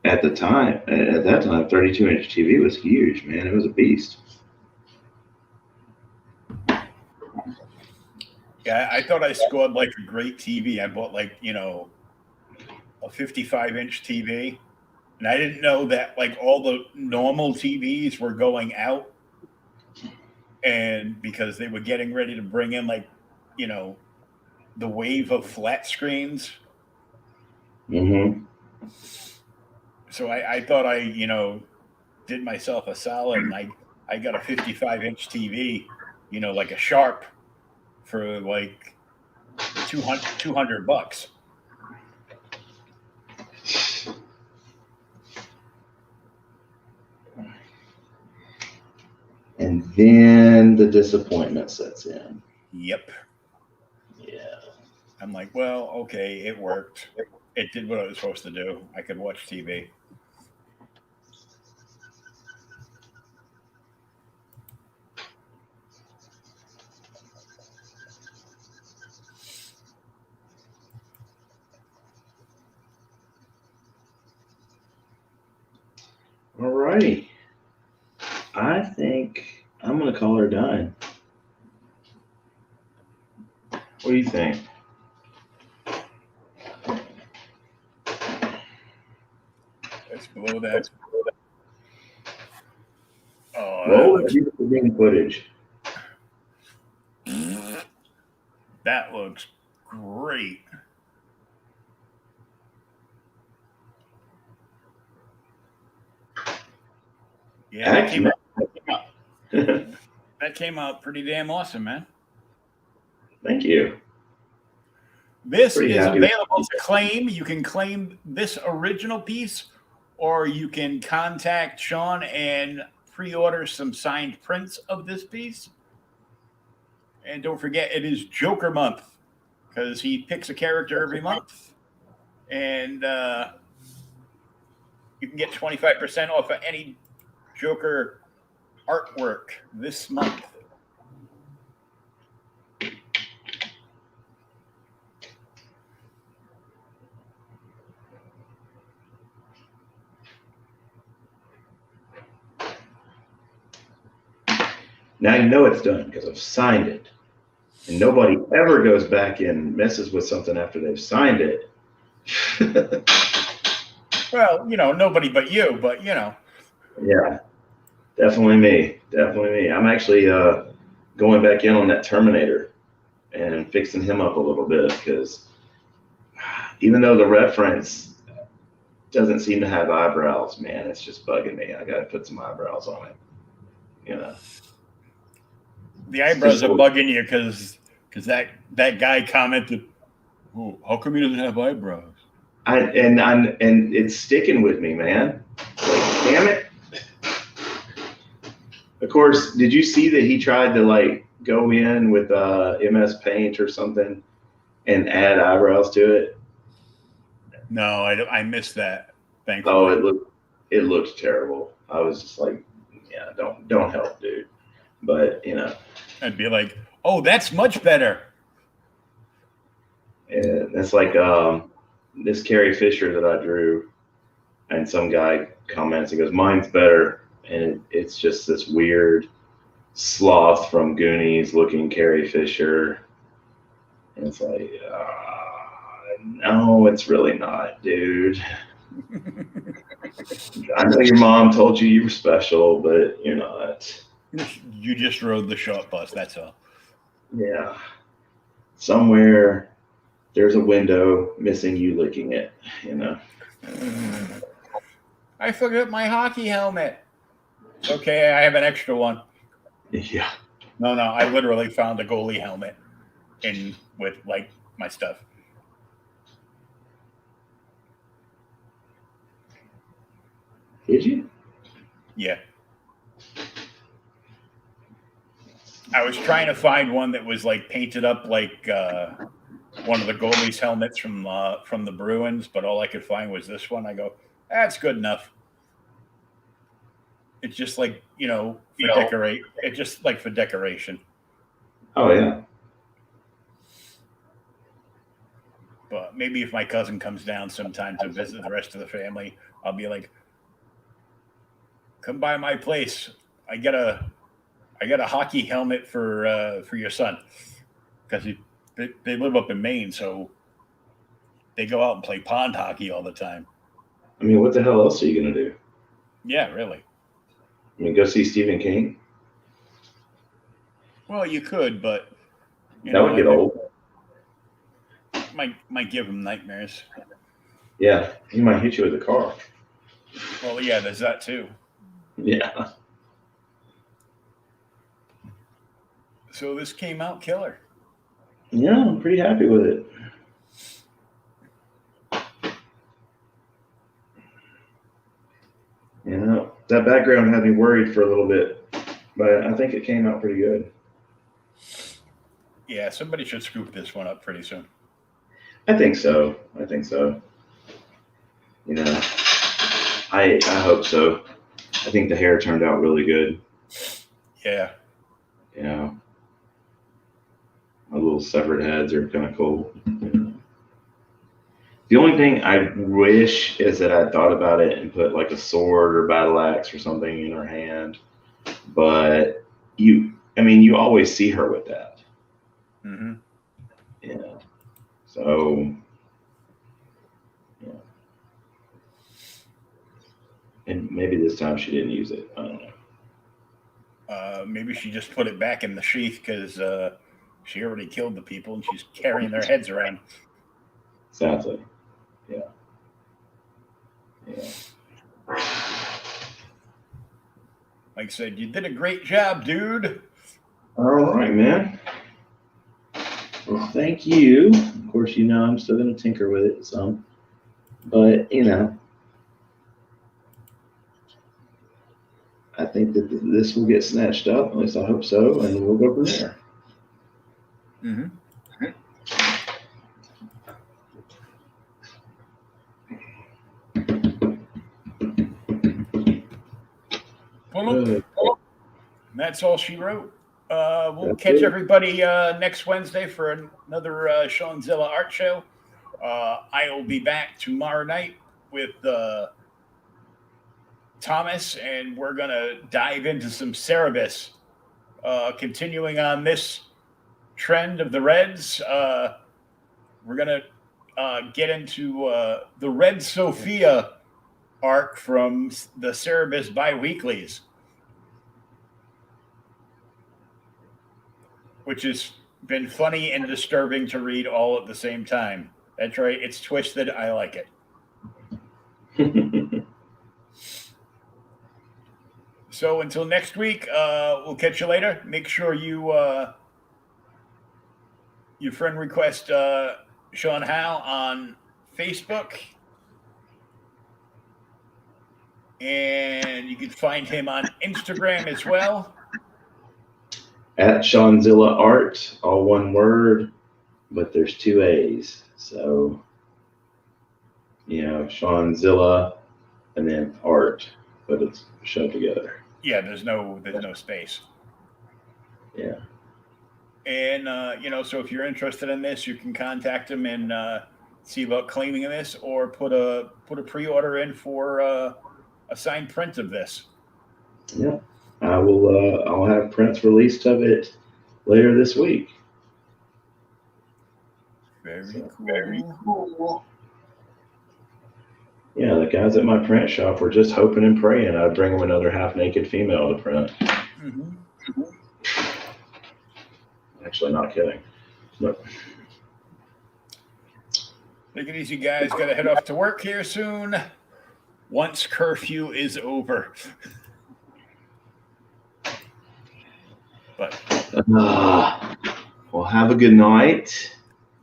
at that time, 32-inch TV was huge, man. It was a beast. Yeah, I thought I scored like a great TV. I bought like, a 55-inch TV. And I didn't know that like all the normal TVs were going out. And because they were getting ready to bring in like, the wave of flat screens. Mm-hmm. So I thought I, did myself a solid and I got a 55-inch TV, like a Sharp for like 200 bucks. And then the disappointment sets in. Yep. Yeah. I'm like, well, okay, it worked. It did what I was supposed to do. I could watch TV. All righty. I think I'm going to call her done. What do you think? Let's blow that. Oh, Roll the beautiful game footage. That looks great. Yeah, that came out pretty damn awesome, man. Thank you. This Pretty is happy. available to claim. You can claim this original piece, or you can contact Shawn and pre-order some signed prints of this piece. And don't forget, it is Joker month because he picks a character every month. And you can get 25% off of any Joker artwork this month. Now you know it's done because I've signed it. And nobody ever goes back and messes with something after they've signed it. Well, nobody but you, but Yeah, definitely me. Definitely me. I'm actually going back in on that Terminator and fixing him up a little bit because even though the reference doesn't seem to have eyebrows, man, it's just bugging me. I got to put some eyebrows on it. The eyebrows are bugging you because that guy commented, "Oh, how come he doesn't have eyebrows?" And it's sticking with me, man. Like, damn it. Of course, did you see that he tried to like go in with MS Paint or something and add eyebrows to it? No, I missed that. Thankfully. Oh, it looked terrible. I was just like, yeah, don't help, dude. But I'd be like, oh, that's much better. it's like this Carrie Fisher that I drew, and some guy comments, he goes, mine's better, and it's just this weird sloth from Goonies looking Carrie Fisher, and it's like, no, it's really not, dude. I know your mom told you were special, but you're not. You just rode the short bus, that's all. Yeah. Somewhere there's a window missing you licking it, I forgot my hockey helmet. Okay, I have an extra one. Yeah. No, I literally found a goalie helmet with like my stuff. Did you? Yeah. I was trying to find one that was like painted up like one of the goalies' helmets from the Bruins, but all I could find was this one. I go, that's good enough. It's just like, for decorate. It's just like for decoration. Oh yeah. But maybe if my cousin comes down sometime to visit the rest of the family, I'll be like, come by my place. I got a hockey helmet for your son, because they live up in Maine, so they go out and play pond hockey all the time. I mean, what the hell else are you gonna do? Yeah, really. I mean, go see Stephen King. Well, you could, but That would get old. Might give him nightmares. Yeah, he might hit you with a car. Well, yeah, there's that too. Yeah. So this came out killer. Yeah, I'm pretty happy with it. That background had me worried for a little bit, but I think it came out pretty good. Yeah, somebody should scoop this one up pretty soon. I think so. I hope so. I think the hair turned out really good. Yeah. My little severed heads are kind of cool. The only thing I wish is that I thought about it and put like a sword or battle axe or something in her hand. But you always see her with that. Mm-hmm. Yeah. So, yeah. And maybe this time she didn't use it. I don't know. Maybe she just put it back in the sheath because she already killed the people and she's carrying their heads around. Sadly. Yeah. Like I said, you did a great job, dude. All right, man. Well, thank you. Of course, I'm still going to tinker with it some. But, I think that this will get snatched up. At least I hope so. And we'll go from there. Mm-hmm. Well, that's all she wrote. We'll catch everybody next Wednesday for another Shawn-Zilla Art Show. I will be back tomorrow night with Thomas, and we're going to dive into some Cerebus. Continuing on this trend of the Reds, we're going to get into the Red Sophia arc from the Cerebus biweeklies, which has been funny and disturbing to read all at the same time. That's right. It's twisted. I like it. So until next week, we'll catch you later. Make sure you friend request Sean Howe on Facebook. And you can find him on Instagram as well. At Shawn-Zilla Art, all one word, but there's 2 A's. So, Shawn-Zilla and then art, but it's shoved together. Yeah, there's no space. Yeah. And so if you're interested in this, you can contact them and see about claiming this, or put a pre-order in for a signed print of this. Yeah. I will. I'll have prints released of it later this week. Very cool. Very cool. Yeah, the guys at my print shop were just hoping and praying I'd bring them another half-naked female to print. Mm-hmm. Actually, not kidding. But Take it easy, guys. Got to head off to work here soon. Once curfew is over. But well, have a good night.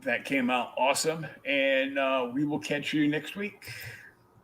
that came out awesome, and we will catch you next week.